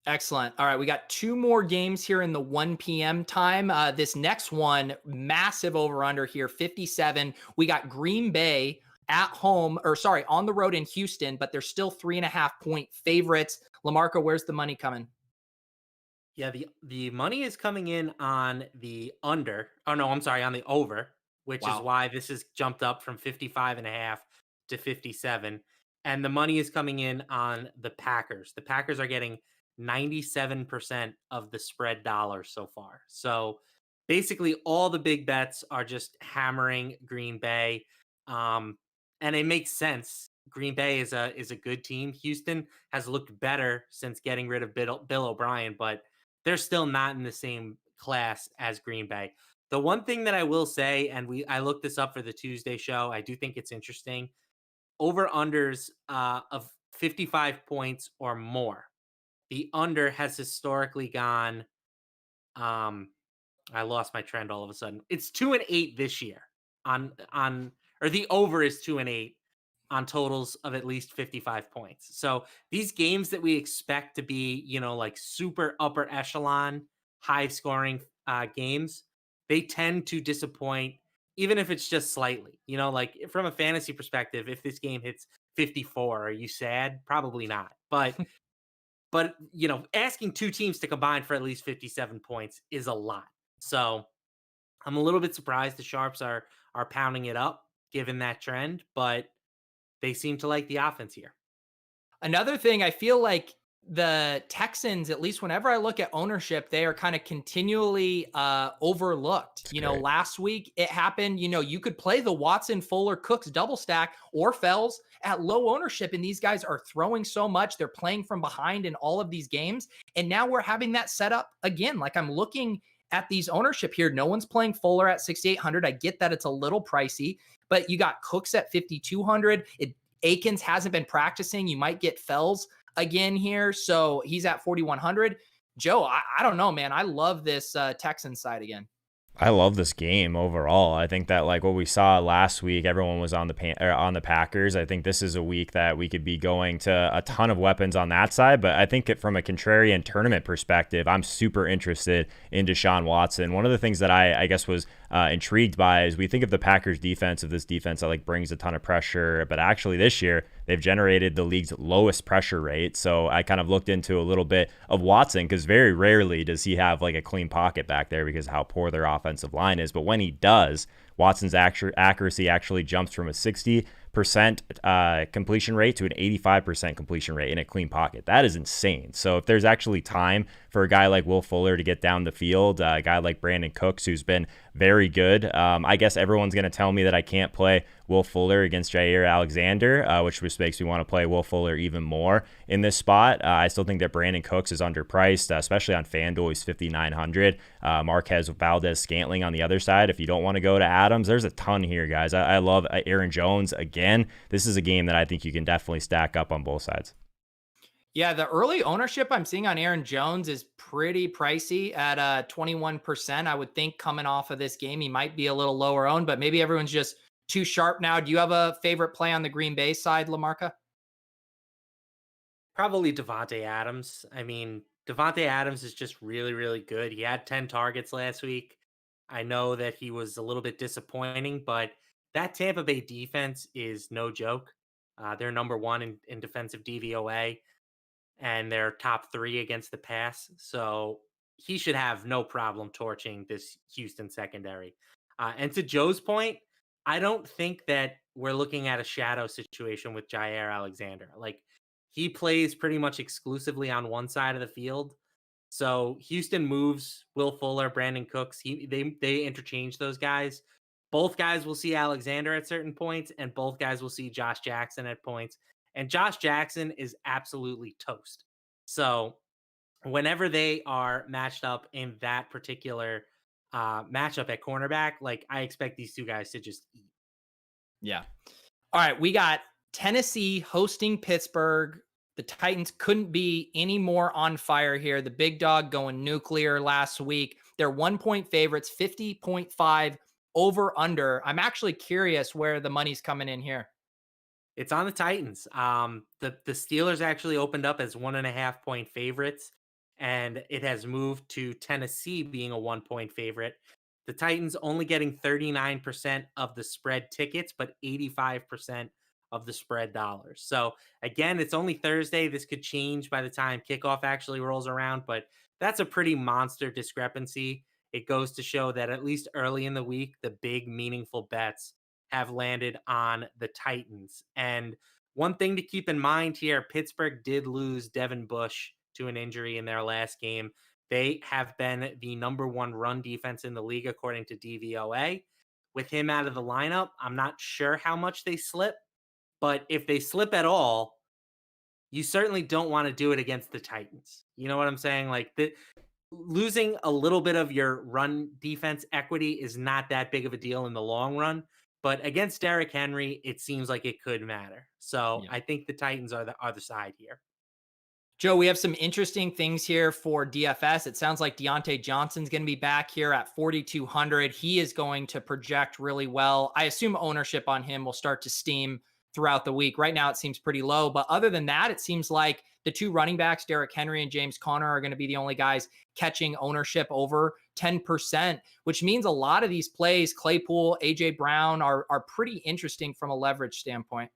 Excellent. All right, we got two more games here in the 1 p.m. time. This next one, massive over-under here, 57. We got Green Bay at home, or sorry, on the road in Houston, but they're still 3.5-point favorites. LaMarca, where's the money coming? Yeah, the money is coming in on the under. Oh no, I'm sorry, on the over, which is Wow. why this has jumped up from 55.5 to 57. And the money is coming in on the Packers. The Packers are getting 97% of the spread dollars so far. So basically all the big bets are just hammering Green Bay. And it makes sense. Green Bay is a good team. Houston has looked better since getting rid of Bill O'Brien, but they're still not in the same class as Green Bay. The one thing that I will say, and I looked this up for the Tuesday show, I do think it's interesting. Over unders of 55 points or more. The under has historically gone. I lost my trend all of a sudden. It's 2-8 this year or the over is 2-8 on totals of at least 55 points. So these games that we expect to be, like super upper echelon, high scoring games, they tend to disappoint, even if it's just slightly. Like from a fantasy perspective, if this game hits 54, are you sad? Probably not. But asking two teams to combine for at least 57 points is a lot. So I'm a little bit surprised the Sharps are pounding it up given that trend, but they seem to like the offense here. Another thing, I feel like the Texans, at least whenever I look at ownership, they are kind of continually overlooked. That's great. Last week it happened, you could play the Watson, Fuller, Cooks double stack or Fells at low ownership. And these guys are throwing so much. They're playing from behind in all of these games. And now we're having that set up again. Like I'm looking at these ownership here. No one's playing Fuller at 6,800. I get that it's a little pricey, but you got Cooks at 5,200. Akins hasn't been practicing. You might get Fells again here. So he's at 4,100. Joe, I don't know, man. I love this Texans side again. I love this game overall. I think that like what we saw last week, everyone was on the Packers. I think this is a week that we could be going to a ton of weapons on that side. But I think from a contrarian tournament perspective, I'm super interested in Deshaun Watson. One of the things that I guess was intrigued by is we think of the Packers defense, of this defense that like brings a ton of pressure, but actually this year they've generated the league's lowest pressure rate. So I kind of looked into a little bit of Watson because very rarely does he have like a clean pocket back there because of how poor their offensive line is. But when he does, Watson's accuracy actually jumps from a 60% completion rate to an 85% completion rate in a clean pocket. That is insane. So if there's actually time for a guy like Will Fuller to get down the field, a guy like Brandon Cooks, who's been very good, I guess everyone's going to tell me that I can't play Will Fuller against Jair Alexander, which just makes me want to play Will Fuller even more in this spot. I still think that Brandon Cooks is underpriced, especially on FanDuel. He's 5,900. Marquez Valdez-Scantling on the other side. If you don't want to go to Adams, there's a ton here, guys. I love Aaron Jones again. This is a game that I think you can definitely stack up on both sides. Yeah, the early ownership I'm seeing on Aaron Jones is pretty pricey at 21%. I would think coming off of this game, he might be a little lower owned, but maybe everyone's just too sharp now. Do you have a favorite play on the Green Bay side, LaMarca? Probably Devontae Adams. I mean, Devontae Adams is just really, really good. He had 10 targets last week. I know that he was a little bit disappointing, but that Tampa Bay defense is no joke. They're number one in defensive DVOA, and they're top 3 against the pass. So he should have no problem torching this Houston secondary. And to Joe's point, I don't think that we're looking at a shadow situation with Jair Alexander. Like he plays pretty much exclusively on one side of the field. So Houston moves Will Fuller, Brandon Cooks. They interchange those guys. both guys will see Alexander at certain points, and both guys will see Josh Jackson at points. And Josh Jackson is absolutely toast. So whenever they are matched up in that particular matchup at cornerback, like I expect these two guys to just eat. Yeah. All right. We got Tennessee hosting Pittsburgh. The Titans couldn't be any more on fire here. The big dog going nuclear last week. They're 1-point favorites, 50.5 over under. I'm actually curious where the money's coming in here. It's on the Titans. The Steelers actually opened up as 1.5-point favorites, and it has moved to Tennessee being a 1-point favorite. The Titans only getting 39% of the spread tickets, but 85% of the spread dollars. So again, it's only Thursday. This could change by the time kickoff actually rolls around, but that's a pretty monster discrepancy. It goes to show that at least early in the week, the big meaningful bets have landed on the Titans. And one thing to keep in mind here, Pittsburgh did lose Devin Bush to an injury in their last game. They have been the number one run defense in the league, according to DVOA. With him out of the lineup, I'm not sure how much they slip, but if they slip at all, you certainly don't want to do it against the Titans. You know what I'm saying? Like losing a little bit of your run defense equity is not that big of a deal in the long run. But against Derrick Henry, it seems like it could matter. So Yeah. I think the Titans are the other side here. Joe, we have some interesting things here for DFS. It sounds like Deontay Johnson's going to be back here at 4,200. He is going to project really well. I assume ownership on him will start to steam throughout the week. Right now, it seems pretty low. But other than that, it seems like the two running backs, Derrick Henry and James Conner, are going to be the only guys catching ownership over 10%, which means a lot of these plays, Claypool, A.J. Brown, are pretty interesting from a leverage standpoint.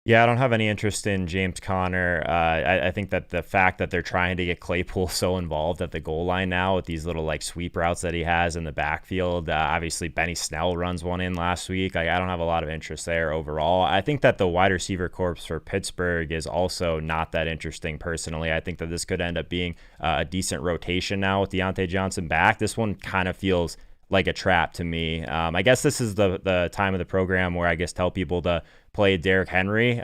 Yeah, I don't have any interest in James Conner. I think that the fact that they're trying to get Claypool so involved at the goal line now with these little like sweep routes that he has in the backfield. Obviously, Benny Snell runs one in last week. I don't have a lot of interest there overall. I think that the wide receiver corps for Pittsburgh is also not that interesting personally. I think that this could end up being a decent rotation now with Deontay Johnson back. This one kind of feels like a trap to me. I guess this is the time of the program where I guess tell people to play Derrick Henry in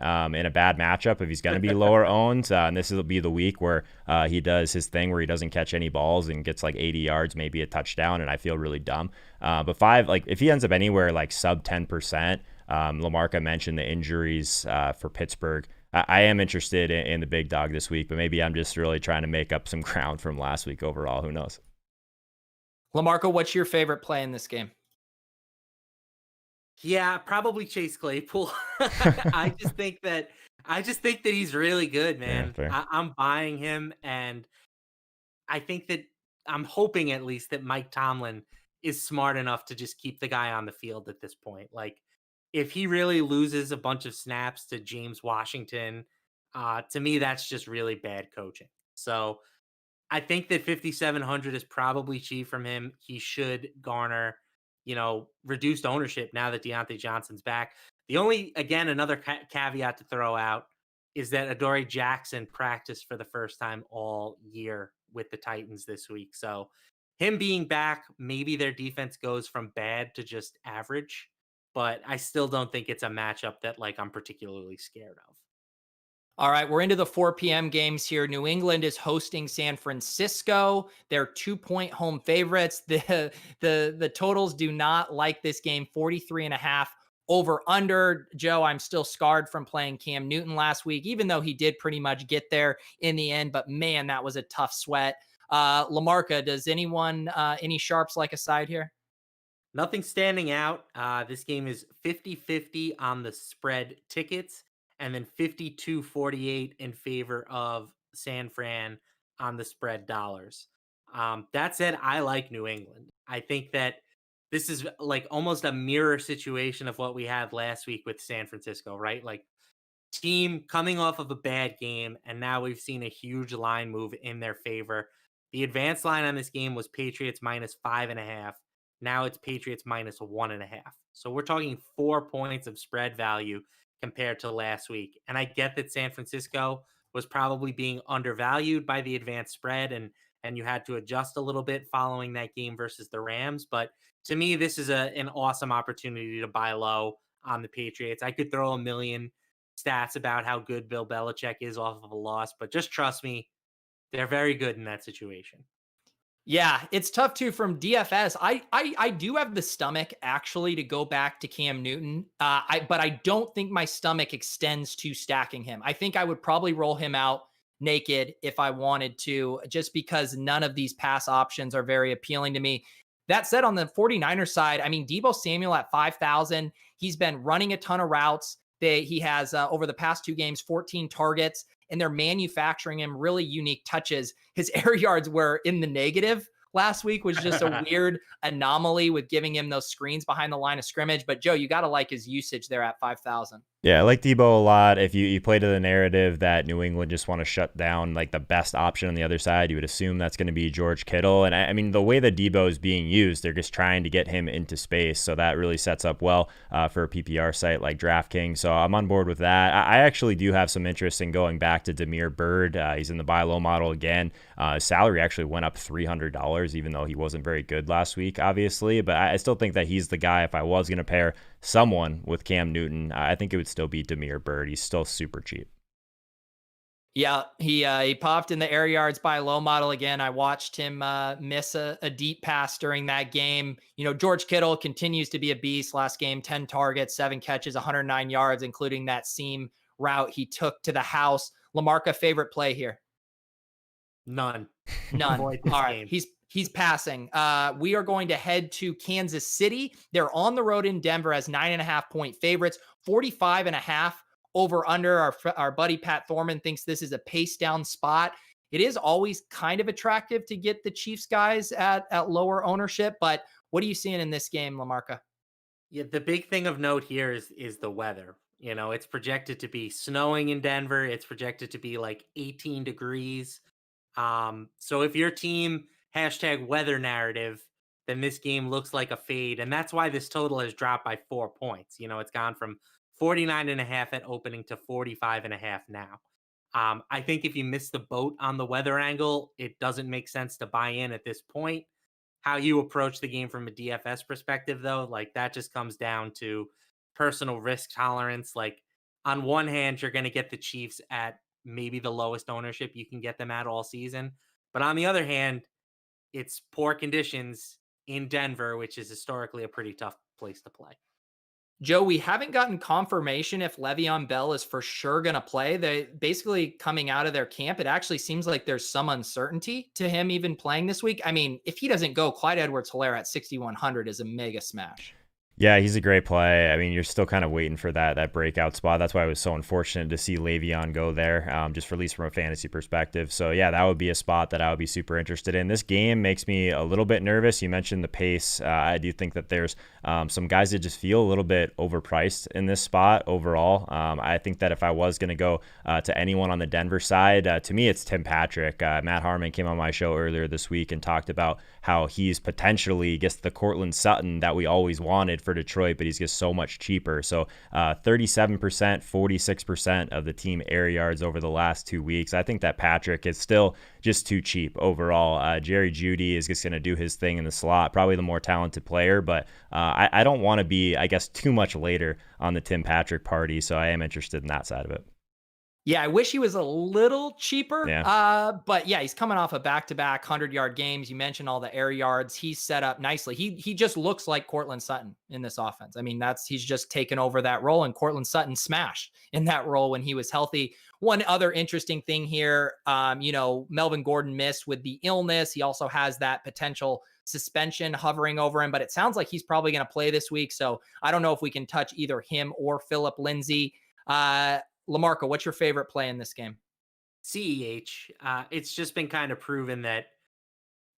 a bad matchup if he's going to be lower owned. And this will be the week where he does his thing where he doesn't catch any balls and gets like 80 yards, maybe a touchdown. And I feel really dumb. But if he ends up anywhere like sub 10%, LaMarca mentioned the injuries for Pittsburgh. I am interested in the big dog this week, but maybe I'm just really trying to make up some ground from last week overall. Who knows? LaMarca, what's your favorite play in this game? Yeah, probably Chase Claypool. I just think that he's really good, man. Yeah, I'm buying him, and I think that I'm hoping at least that Mike Tomlin is smart enough to just keep the guy on the field at this point. Like, if he really loses a bunch of snaps to James Washington, to me that's just really bad coaching. So I think that 5,700 is probably cheap from him. He should garner, reduced ownership now that Deontay Johnson's back. The only, again, another caveat to throw out is that Adoree Jackson practiced for the first time all year with the Titans this week. So him being back, maybe their defense goes from bad to just average, but I still don't think it's a matchup that like I'm particularly scared of. All right, we're into the 4 p.m. games here. New England is hosting San Francisco. They're 2-point home favorites. The totals do not like this game. 43.5 over under. Joe, I'm still scarred from playing Cam Newton last week, even though he did pretty much get there in the end. But man, that was a tough sweat. LaMarca, does anyone, any sharps like a side here? Nothing standing out. This game is 50-50 on the spread tickets, and then 52-48 in favor of San Fran on the spread dollars. That said, I like New England. I think that this is like almost a mirror situation of what we had last week with San Francisco, right? Like, team coming off of a bad game, and now we've seen a huge line move in their favor. The advanced line on this game was Patriots -5.5. Now it's Patriots -1.5. So we're talking 4 points of spread value compared to last week. And I get that San Francisco was probably being undervalued by the advanced spread. And and you had to adjust a little bit following that game versus the Rams. But to me, this is an awesome opportunity to buy low on the Patriots. I could throw a million stats about how good Bill Belichick is off of a loss, but just trust me, they're very good in that situation. Yeah, it's tough too from DFS. I do have the stomach actually to go back to Cam Newton. But I don't think my stomach extends to stacking him. I think I would probably roll him out naked if I wanted to, just because none of these pass options are very appealing to me. That said, on the 49ers side, I mean, Deebo Samuel at 5,000, he's been running a ton of routes. He has over the past 2 games, 14 targets, and they're manufacturing him really unique touches. His air yards were in the negative last week, was just a weird anomaly with giving him those screens behind the line of scrimmage. But Joe, you got to like his usage there at 5,000. Yeah, I like Debo a lot. If you play to the narrative that New England just want to shut down like the best option on the other side, you would assume that's going to be George Kittle. And I mean, the way that Debo is being used, they're just trying to get him into space. So that really sets up well for a PPR site like DraftKings. So I'm on board with that. I actually do have some interest in going back to Damiere Byrd. He's in the buy low model again. His salary actually went up $300, even though he wasn't very good last week, obviously. But I still think that he's the guy. If I was going to pair someone with Cam Newton, I think it would still be Damiere Byrd. He's still super cheap. Yeah, he popped in the air yards by low model again. I watched him miss a deep pass during that game. You know, George Kittle continues to be a beast. Last game, 10 targets, 7 catches, 109 yards, including that seam route he took to the house. LaMarca, favorite play here? None. All right, he's passing. We are going to head to Kansas City. They're on the road in Denver as 9.5-point favorites, 45.5 over under. Our buddy Pat Thorman thinks this is a pace down spot. It is always kind of attractive to get the Chiefs guys at lower ownership, but what are you seeing in this game, LaMarca? Yeah, the big thing of note here is the weather. You know, it's projected to be snowing in Denver. It's projected to be like 18 degrees. So if your team #weather narrative, then this game looks like a fade. And that's why this total has dropped by 4 points. You know, it's gone from 49.5 at opening to 45.5 now. I think if you miss the boat on the weather angle, it doesn't make sense to buy in at this point. How you approach the game from a DFS perspective, though, like that just comes down to personal risk tolerance. Like on one hand, you're going to get the Chiefs at maybe the lowest ownership you can get them at all season. But on the other hand, it's poor conditions in Denver, which is historically a pretty tough place to play. Joe, we haven't gotten confirmation if Le'Veon Bell is for sure going to play. They basically coming out of their camp, it actually seems like there's some uncertainty to him even playing this week. I mean, if he doesn't go, Clyde Edwards-Helaire at 6,100 is a mega smash. Yeah, he's a great play. I mean, you're still kind of waiting for that breakout spot. That's why I was so unfortunate to see Le'Veon go there, just for at least from a fantasy perspective. So yeah, that would be a spot that I would be super interested in. This game makes me a little bit nervous. You mentioned the pace. I do think that there's some guys that just feel a little bit overpriced in this spot overall. I think that if I was going to go to anyone on the Denver side, to me, it's Tim Patrick. Matt Harmon came on my show earlier this week and talked about how he's potentially, I guess, the Cortland Sutton that we always wanted for Detroit, but he's just so much cheaper. So 37%, 46% of the team air yards over the last 2 weeks. I think that Patrick is still just too cheap overall. Jerry Jeudy is just going to do his thing in the slot, probably the more talented player, but I don't want to be, I guess, too much later on the Tim Patrick party. So I am interested in that side of it. Yeah, I wish he was a little cheaper. Yeah. But yeah, he's coming off a back-to-back 100-yard games. You mentioned all the air yards. He's set up nicely. He just looks like Cortland Sutton in this offense. I mean, he's just taken over that role, and Cortland Sutton smashed in that role when he was healthy. One other interesting thing here, Melvin Gordon missed with the illness. He also has that potential suspension hovering over him, but it sounds like he's probably going to play this week. So I don't know if we can touch either him or Phillip Lindsay. LaMarca, what's your favorite play in this game? CEH. It's just been kind of proven that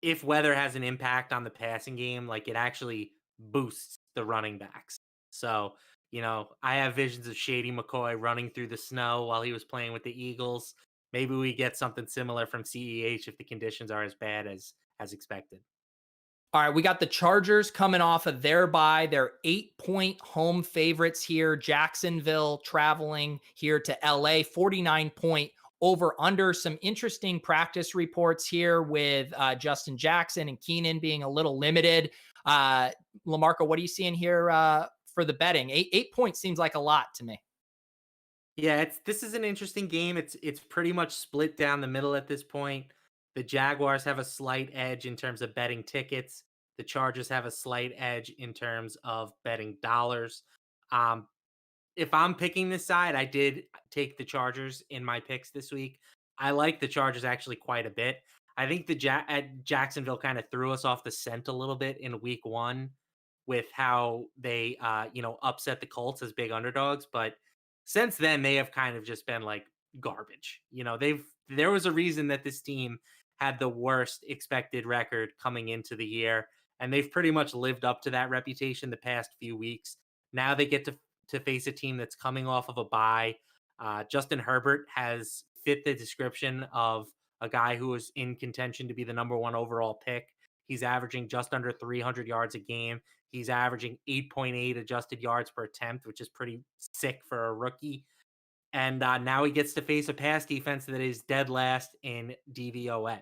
if weather has an impact on the passing game, like it actually boosts the running backs. So, I have visions of Shady McCoy running through the snow while he was playing with the Eagles. Maybe we get something similar from CEH if the conditions are as bad as expected. All right, we got the Chargers coming off of their bye. They're 8-point home favorites here. Jacksonville traveling here to LA, 49-point over under. Some interesting practice reports here with Justin Jackson and Keenan being a little limited. LaMarca, what are you seeing here for the betting? 8 points seems like a lot to me. Yeah, this is an interesting game. It's pretty much split down the middle at this point. The Jaguars have a slight edge in terms of betting tickets. The Chargers have a slight edge in terms of betting dollars. Um, if I'm picking this side, I did take the Chargers in my picks this week. I like the Chargers actually quite a bit. I think the Jacksonville kind of threw us off the scent a little bit in week 1 with how they upset the Colts as big underdogs, but since then they have kind of just been like garbage. There was a reason that this team had the worst expected record coming into the year, and they've pretty much lived up to that reputation the past few weeks. Now they get to face a team that's coming off of a bye. Justin Herbert has fit the description of a guy who was in contention to be the number 1 overall pick. He's averaging just under 300 yards a game. He's averaging 8.8 adjusted yards per attempt, which is pretty sick for a rookie. And now he gets to face a pass defense that is dead last in DVOA.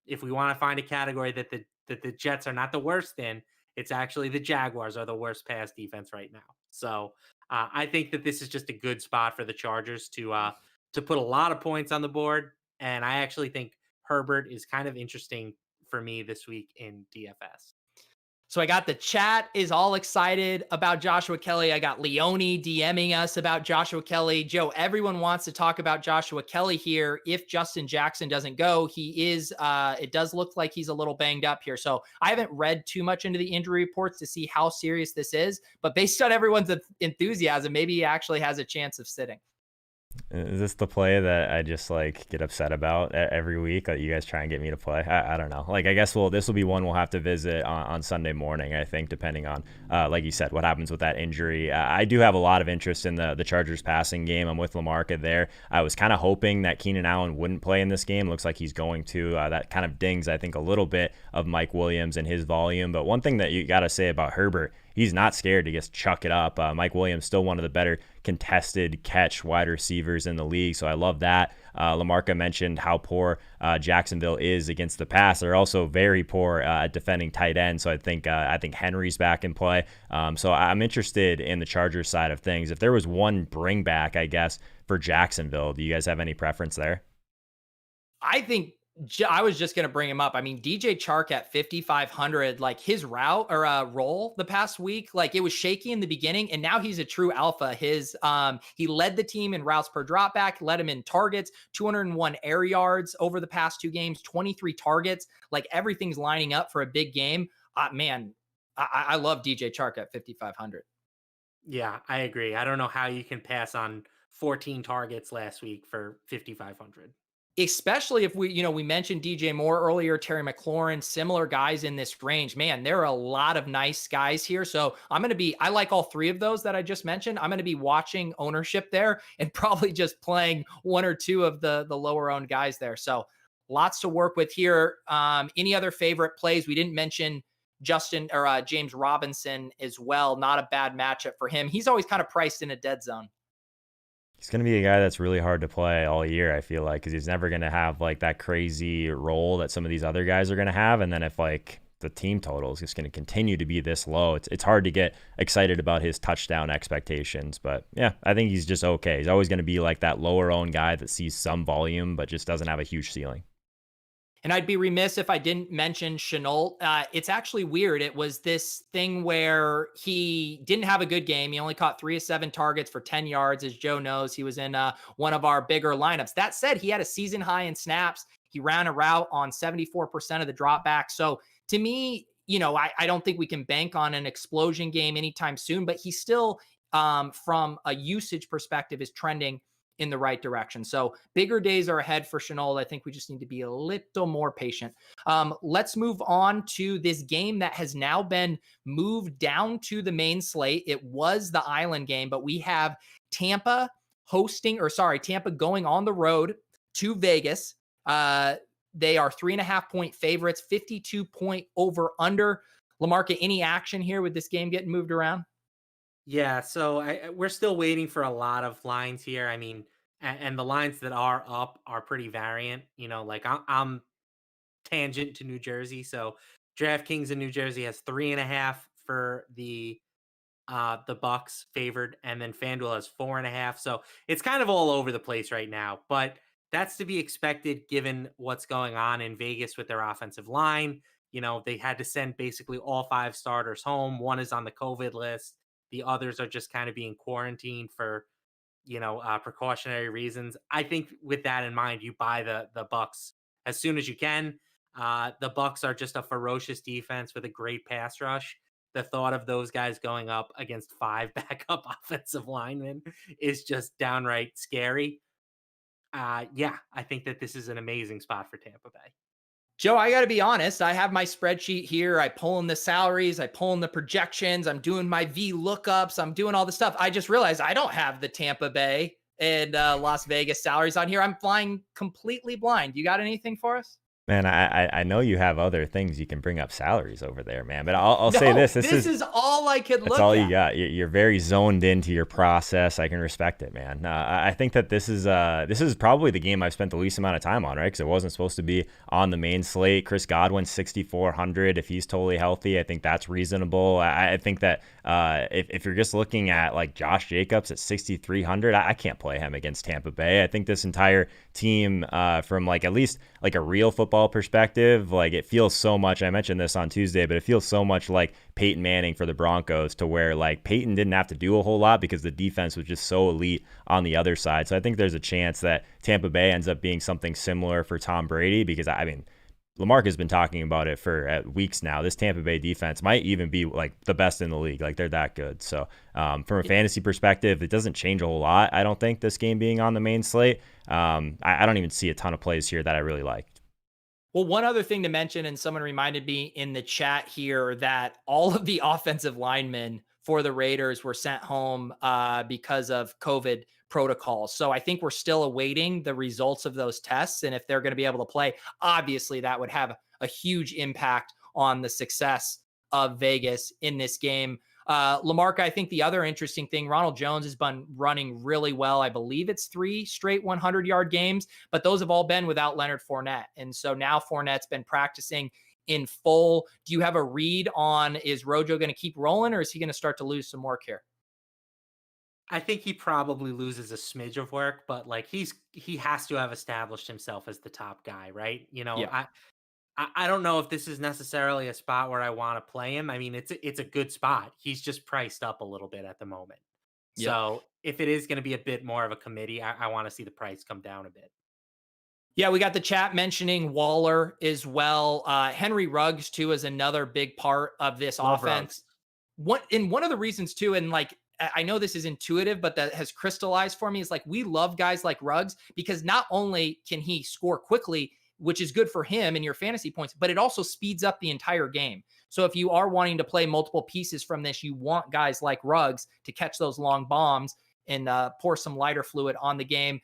If we want to find a category that the Jets are not the worst in, it's actually the Jaguars are the worst pass defense right now. So I think that this is just a good spot for the Chargers to put a lot of points on the board. And I actually think Herbert is kind of interesting for me this week in DFS. So I got the chat is all excited about Joshua Kelly. I got Leone DMing us about Joshua Kelly. Joe, everyone wants to talk about Joshua Kelly here. If Justin Jackson doesn't go, it does look like he's a little banged up here. So I haven't read too much into the injury reports to see how serious this is, but based on everyone's enthusiasm, maybe he actually has a chance of sitting. Is this the play that I just like get upset about every week that you guys try and get me to play? I don't know. Like, I guess this will be one we'll have to visit on Sunday morning, I think, depending on, like you said, what happens with that injury. I do have a lot of interest in the Chargers passing game. I'm with LaMarca there. I was kind of hoping that Keenan Allen wouldn't play in this game. Looks like he's going to. That kind of dings, I think, a little bit of Mike Williams and his volume. But one thing that you got to say about Herbert, he's not scared to just chuck it up. Mike Williams still one of the better contested catch wide receivers in the league, so I love that. LaMarca mentioned how poor Jacksonville is against the pass. They're also very poor at defending tight end, so I think Henry's back in play. So I'm interested in the Chargers side of things. If there was one bring back, I guess, for Jacksonville, do you guys have any preference there? I think I was just going to bring him up. I mean, DJ Chark at 5,500, like his route or role the past week, like it was shaky in the beginning, and now he's a true alpha. He led the team in routes per dropback, led him in targets, 201 air yards over the past 2 games, 23 targets. Like everything's lining up for a big game. Man, I love DJ Chark at 5,500. Yeah, I agree. I don't know how you can pass on 14 targets last week for 5,500. Especially if we mentioned DJ Moore earlier, Terry McLaurin, similar guys in this range. Man, there are a lot of nice guys here. So I like all 3 of those that I just mentioned. I'm going to be watching ownership there and probably just playing 1 or 2 of the lower owned guys there. So lots to work with here. Any other favorite plays? We didn't mention Justin or James Robinson as well. Not a bad matchup for him. He's always kind of priced in a dead zone. He's going to be a guy that's really hard to play all year, I feel like, because he's never going to have like that crazy role that some of these other guys are going to have. And then if like the team total is just going to continue to be this low, it's hard to get excited about his touchdown expectations. But yeah, I think he's just okay. He's always going to be like that lower owned guy that sees some volume, but just doesn't have a huge ceiling. And I'd be remiss if I didn't mention Shenault. It's actually weird. It was this thing where he didn't have a good game. He only caught 3 of 7 targets for 10 yards. As Joe knows, he was in one of our bigger lineups. That said, he had a season high in snaps. He ran a route on 74% of the dropback. So to me, I don't think we can bank on an explosion game anytime soon, but he still, from a usage perspective, is trending in the right direction. So bigger days are ahead for Shenault. I think we just need to be a little more patient. Let's move on to this game that has now been moved down to the main slate. It was the island game, but we have Tampa going on the road to Vegas. They are 3.5 point favorites, 52 point over under. LaMarca, any action here with this game getting moved around? Yeah, so we're still waiting for a lot of lines here. I mean, and the lines that are up are pretty variant. Like I'm tangent to New Jersey, so DraftKings in New Jersey has 3.5 for the Bucks favored, and then FanDuel has 4.5. So it's kind of all over the place right now, but that's to be expected given what's going on in Vegas with their offensive line. They had to send basically all 5 starters home. One is on the COVID list. The others are just kind of being quarantined for precautionary reasons. I think with that in mind, you buy the Bucks as soon as you can. The Bucks are just a ferocious defense with a great pass rush. The thought of those guys going up against 5 backup offensive linemen is just downright scary. Yeah, I think that this is an amazing spot for Tampa Bay. Joe, I got to be honest. I have my spreadsheet here. I pull in the salaries, I pull in the projections. I'm doing my V lookups. I'm doing all the stuff. I just realized I don't have the Tampa Bay and Las Vegas salaries on here. I'm flying completely blind. You got anything for us? Man, I know you have other things you can bring up salaries over there, man. But I'll say No, this. this is all I could look That's all at. you got. You're very zoned into your process. I can respect it, man. I think that this is probably the game I've spent the least amount of time on, right? Because it wasn't supposed to be on the main slate. Chris Godwin, 6,400. If he's totally healthy, I think that's reasonable. I think that if you're just looking at like Josh Jacobs at 6,300, I can't play him against Tampa Bay. I think this entire team, from like at least like a real football perspective, like it feels so much, I mentioned this on Tuesday, but it feels so much like Peyton Manning for the Broncos, to where like Peyton didn't have to do a whole lot because the defense was just so elite on the other side. So I think there's a chance that Tampa Bay ends up being something similar for Tom Brady, because I mean, LaMarca has been talking about it for weeks now. This Tampa Bay defense might even be like the best in the league. Like they're that good. So from a fantasy perspective, it doesn't change a whole lot. I don't think this game being on the main slate. I don't even see a ton of plays here that I really like. Well, one other thing to mention, and someone reminded me in the chat here that all of the offensive linemen for the Raiders were sent home because of COVID protocols. So I think we're still awaiting the results of those tests. And if they're going to be able to play, obviously that would have a huge impact on the success of Vegas in this game. LaMarca, I think the other interesting thing, Ronald Jones has been running really well. I believe it's 3 straight 100-yard games, but those have all been without Leonard Fournette. And so now Fournette's been practicing in full. Do you have a read on, is Rojo going to keep rolling, or is he going to start to lose some work here? I think he probably loses a smidge of work, but like he has to have established himself as the top guy, right? Yeah. I don't know if this is necessarily a spot where I want to play him. I mean, it's a good spot. He's just priced up a little bit at the moment. Yep. So if it is going to be a bit more of a committee, I want to see the price come down a bit. Yeah, we got the chat mentioning Waller as well. Henry Ruggs, too, is another big part of this Love offense. Ruggs. One of the reasons, too, and like, I know this is intuitive, but that has crystallized for me, is like we love guys like Ruggs because not only can he score quickly, which is good for him and your fantasy points, but it also speeds up the entire game. So if you are wanting to play multiple pieces from this, you want guys like Ruggs to catch those long bombs and pour some lighter fluid on the game.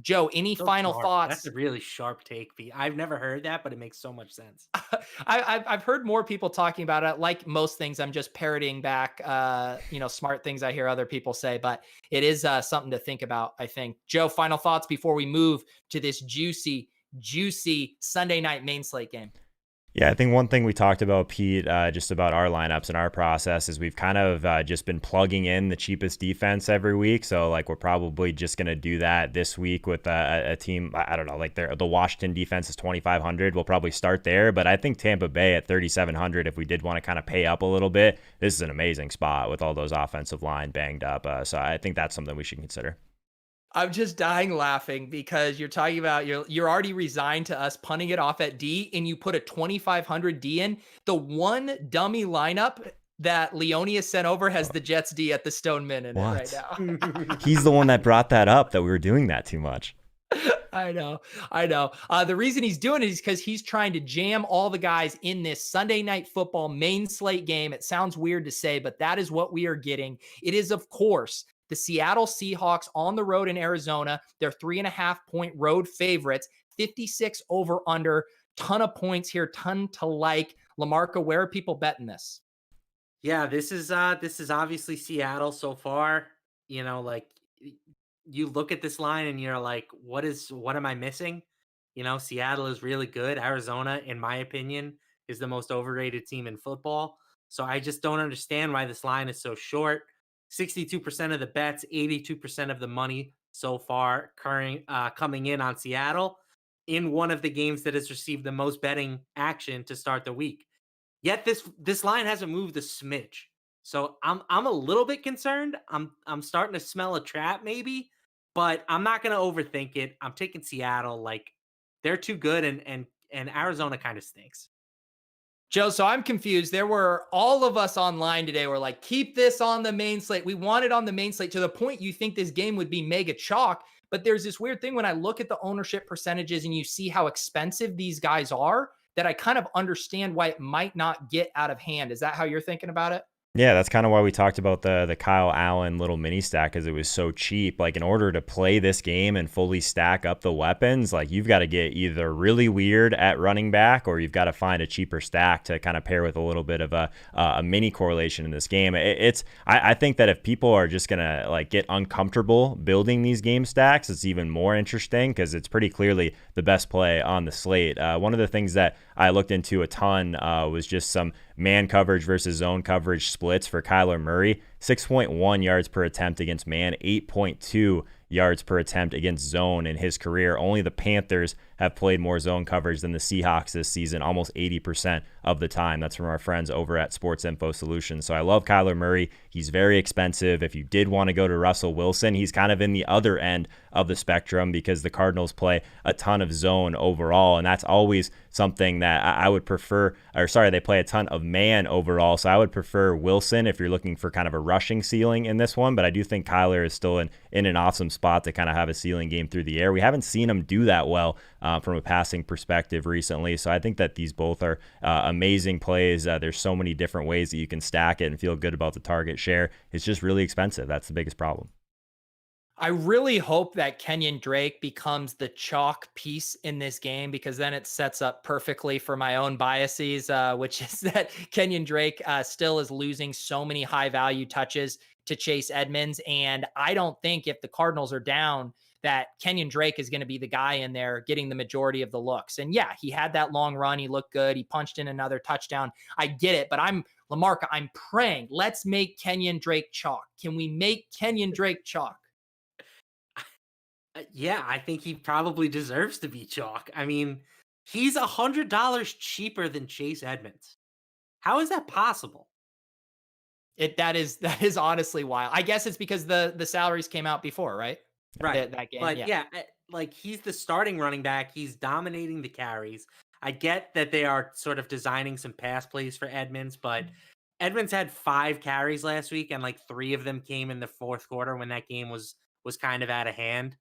Joe, any So final sharp. thoughts? That's a really sharp take, Pete. I've never heard that, but it makes so much sense. I've heard more people talking about it. Like most things, I'm just parroting back, smart things I hear other people say, but it is something to think about, I think. Joe, final thoughts before we move to this juicy Sunday night main slate game. Yeah, I think one thing we talked about, Pete, just about our lineups and our process is we've kind of just been plugging in the cheapest defense every week. So like we're probably just going to do that this week with a team. I don't know, like the Washington defense is 2,500. We'll probably start there. But I think Tampa Bay at 3,700, if we did want to kind of pay up a little bit, this is an amazing spot with all those offensive line banged up. So I think that's something we should consider. I'm just dying laughing because you're talking about you're already resigned to us punting it off at D, and you put a 2,500 D in. The one dummy lineup that Leone has sent over has the Jets D at the Stone Min in it right now. He's the one that brought that up, that we were doing that too much. I know. The reason he's doing it is because he's trying to jam all the guys in this Sunday night football main slate game. It sounds weird to say, but that is what we are getting. It is, of course, the Seattle Seahawks on the road in Arizona. They're 3.5-point road favorites, 56 over under, ton of points here, ton to like. LaMarca, where are people betting this? Yeah, this is obviously Seattle so far. Like you look at this line and you're like, what am I missing? Seattle is really good. Arizona, in my opinion, is the most overrated team in football. So I just don't understand why this line is so short. 62% of the bets, 82% of the money so far coming in on Seattle in one of the games that has received the most betting action to start the week. Yet this line hasn't moved a smidge. So I'm a little bit concerned. I'm starting to smell a trap maybe, but I'm not going to overthink it. I'm taking Seattle. Like, they're too good, and Arizona kind of stinks. Joe, so I'm confused. There were all of us online today were like, keep this on the main slate. We want it on the main slate to the point you think this game would be mega chalk. But there's this weird thing when I look at the ownership percentages and you see how expensive these guys are, that I kind of understand why it might not get out of hand. Is that how you're thinking about it? Yeah, that's kind of why we talked about the Kyle Allen little mini stack, because it was so cheap. Like, in order to play this game and fully stack up the weapons, like, you've got to get either really weird at running back, or you've got to find a cheaper stack to kind of pair with a little bit of a mini correlation in this game. I think that if people are just gonna like get uncomfortable building these game stacks, it's even more interesting because it's pretty clearly the best play on the slate. One of the things that I looked into a ton was just some man coverage versus zone coverage splits for Kyler Murray. 6.1 yards per attempt against man, 8.2 yards per attempt against zone in his career. Only the Panthers have played more zone coverage than the Seahawks this season, almost 80% of the time. That's from our friends over at Sports Info Solutions. So I love Kyler Murray. He's very expensive. If you did want to go to Russell Wilson, he's kind of in the other end of the spectrum because the Cardinals play a ton of zone overall, and that's always something that I would prefer. They play a ton of man overall, so I would prefer Wilson if you're looking for kind of a rushing ceiling in this one, but I do think Kyler is still in an awesome spot to kind of have a ceiling game through the air. We haven't seen him do that well from a passing perspective recently, so I think that these both are amazing plays. There's so many different ways that you can stack it and feel good about the target share. It's just really expensive. That's the biggest problem. I really hope that Kenyon Drake becomes the chalk piece in this game, because then it sets up perfectly for my own biases, which is that Kenyon Drake still is losing so many high value touches to Chase Edmonds. And I don't think if the Cardinals are down that Kenyon Drake is going to be the guy in there getting the majority of the looks. And yeah, he had that long run. He looked good. He punched in another touchdown. I get it, but LaMarca, I'm praying. Let's make Kenyon Drake chalk. Can we make Kenyon Drake chalk? Yeah, I think he probably deserves to be chalk. I mean, he's $100 cheaper than Chase Edmonds. How is that possible? That is honestly wild. I guess it's because the salaries came out before, right? Right. That game. But yeah, like, he's the starting running back. He's dominating the carries. I get that they are sort of designing some pass plays for Edmonds, but Edmonds had 5 carries last week, and like 3 of them came in the fourth quarter when that game was kind of out of hand.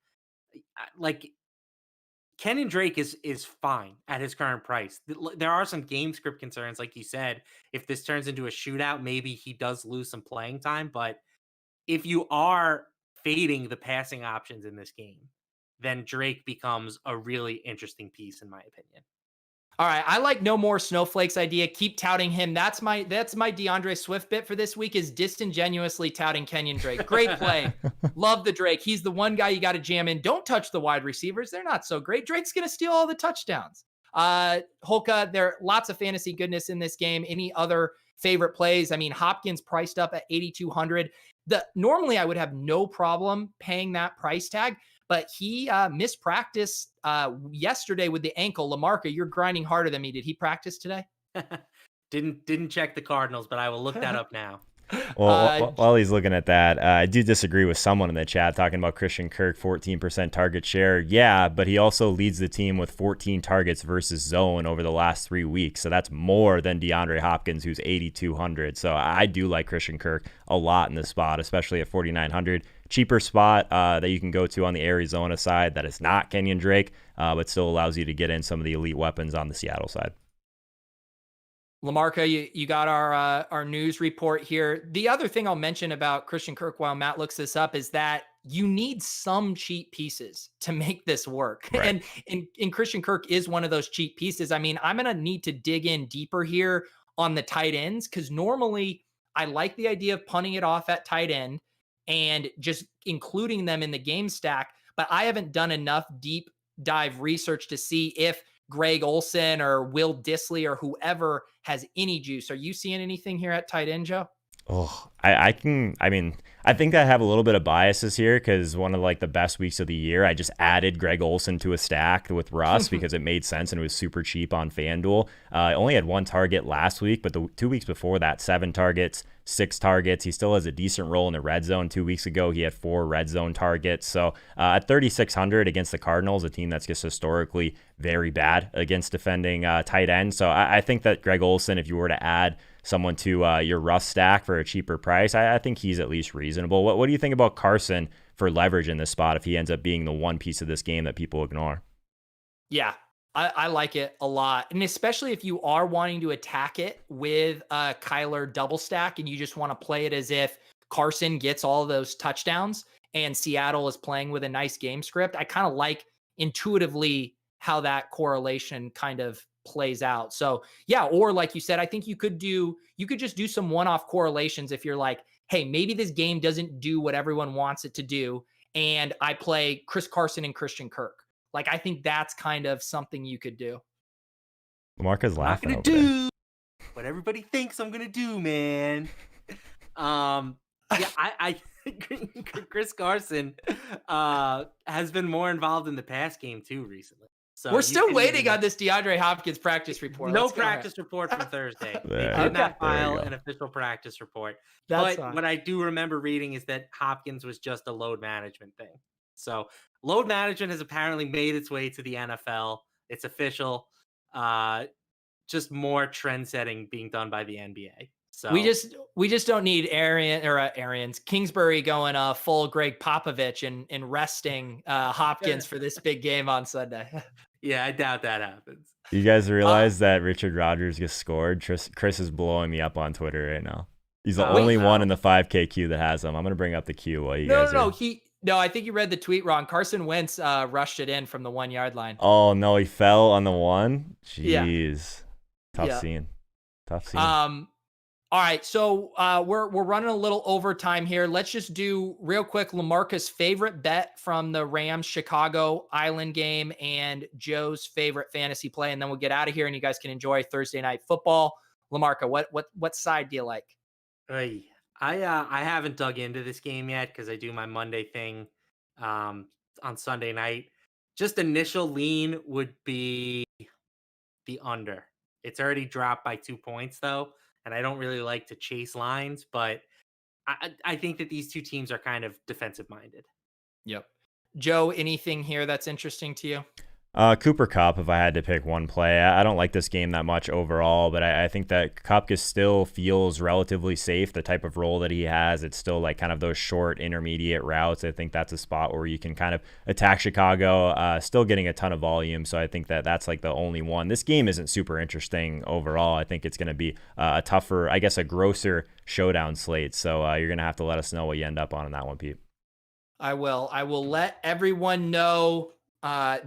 Like, Kenyon Drake is fine at his current price. There are some game script concerns, like you said. If this turns into a shootout, maybe he does lose some playing time. But if you are fading the passing options in this game, then Drake becomes a really interesting piece, in my opinion. All right, I like no more snowflakes idea. Keep touting him. That's my DeAndre Swift bit for this week, is disingenuously touting Kenyon Drake. Great play. Love the Drake. He's the one guy you got to jam in. Don't touch the wide receivers. They're not so great. Drake's going to steal all the touchdowns. Holka, there are lots of fantasy goodness in this game. Any other favorite plays? I mean, Hopkins priced up at 8,200. Normally I would have no problem paying that price tag, but he missed practice yesterday with the ankle. LaMarca, you're grinding harder than me. Did he practice today? Didn't check the Cardinals, but I will look that up now. Well, while he's looking at that, I do disagree with someone in the chat talking about Christian Kirk, 14% target share. Yeah, but he also leads the team with 14 targets versus zone over the last 3 weeks. So that's more than DeAndre Hopkins, who's 8,200. So I do like Christian Kirk a lot in this spot, especially at 4,900. Cheaper spot that you can go to on the Arizona side that is not Kenyon Drake, but still allows you to get in some of the elite weapons on the Seattle side. LaMarca, you got our news report here. The other thing I'll mention about Christian Kirk while Matt looks this up is that you need some cheap pieces to make this work. Right. And Christian Kirk is one of those cheap pieces. I mean, I'm going to need to dig in deeper here on the tight ends, because normally I like the idea of punting it off at tight end. and just including them in the game stack. But I haven't done enough deep dive research to see if Greg Olsen or Will Dissly or whoever has any juice. Are you seeing anything here at tight end, Joe? Oh, I think I have a little bit of biases here because one of like the best weeks of the year, I just added Greg Olsen to a stack with Russ because it made sense and it was super cheap on FanDuel. I only had 1 target last week, but the 2 weeks before that, 7 targets, 6 targets. He still has a decent role in the red zone. 2 weeks ago, he had 4 red zone targets. So at 3,600 against the Cardinals, a team that's just historically very bad against defending tight end. So I think that Greg Olsen, if you were to add someone to your Russ stack for a cheaper price, I think he's at least reasonable. What do you think about Carson for leverage in this spot if he ends up being the one piece of this game that people ignore? Yeah, I like it a lot. And especially if you are wanting to attack it with Kyler double stack and you just want to play it as if Carson gets all those touchdowns and Seattle is playing with a nice game script. I kind of like intuitively how that correlation kind of plays out. So yeah, or like you said, I think you could just do some one-off correlations if you're like, hey, maybe this game doesn't do what everyone wants it to do, and I play Chris Carson and Christian Kirk. Like, I think that's kind of something you could do. LaMarca's laughing I'm over gonna there. do what everybody thinks I'm gonna do, man. Yeah, I Chris Carson has been more involved in the pass game too recently. So we're still waiting on this DeAndre Hopkins practice report. No practice report from Thursday. They There did not you file go. an official practice report. That's But fine. what I do remember reading is that Hopkins was just a load management thing. So load management has apparently made its way to the NFL. It's official. Just more trend setting being done by the NBA. So We just don't need Arians Kingsbury going full Greg Popovich and resting Hopkins for this big game on Sunday. yeah, I doubt that happens. You guys realize that Richard Rodgers gets scored? Chris is blowing me up on Twitter right now. He's the only one in the 5K queue that has him. I'm going to bring up the queue while you guys are... No, I think you read the tweet wrong. Carson Wentz rushed it in from the 1 yard line. Oh, no, he fell on the 1? Jeez. Yeah. Tough scene. All right, so we're running a little overtime here. Let's just do real quick LaMarca's favorite bet from the Rams Chicago Island game and Joe's favorite fantasy play, and then we'll get out of here and you guys can enjoy Thursday night football. LaMarca, what side do you like? I haven't dug into this game yet because I do my Monday thing on Sunday night. Just initial lean would be the under. It's already dropped by 2 points though. And I don't really like to chase lines, but I think that these two teams are kind of defensive minded. Yep. Joe, anything here that's interesting to you? Cooper Kupp, if I had to pick one play. I don't like this game that much overall, but I think that Kupp still feels relatively safe. The type of role that he has, it's still like kind of those short intermediate routes. I think that's a spot where you can kind of attack Chicago, still getting a ton of volume. So I think that that's like the only one. This game isn't super interesting overall. I think it's going to be a tougher, I guess a grosser showdown slate. So you're going to have to let us know what you end up on that one, Pete. I will let everyone know.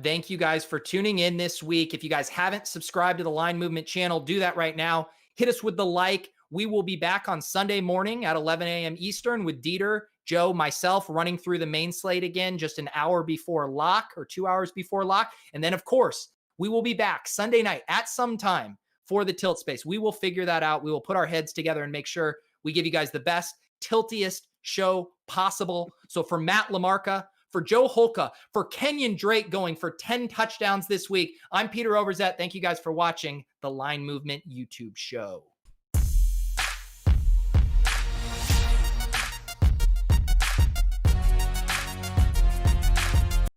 Thank you guys for tuning in this week. If you guys haven't subscribed to the Line Movement channel, do that right now. Hit us with the like. We will be back on Sunday morning at 11 a.m. Eastern with Dieter, Joe, myself running through the main slate again, just an hour before lock or 2 hours before lock. And then, of course, we will be back Sunday night at some time for the Tilt Space. We will figure that out. We will put our heads together and make sure we give you guys the best, tiltiest show possible. So for Matt LaMarca, for Joe Holka, for Kenyon Drake going for 10 touchdowns this week, I'm Peter Overzet. Thank you guys for watching the Line Movement YouTube show.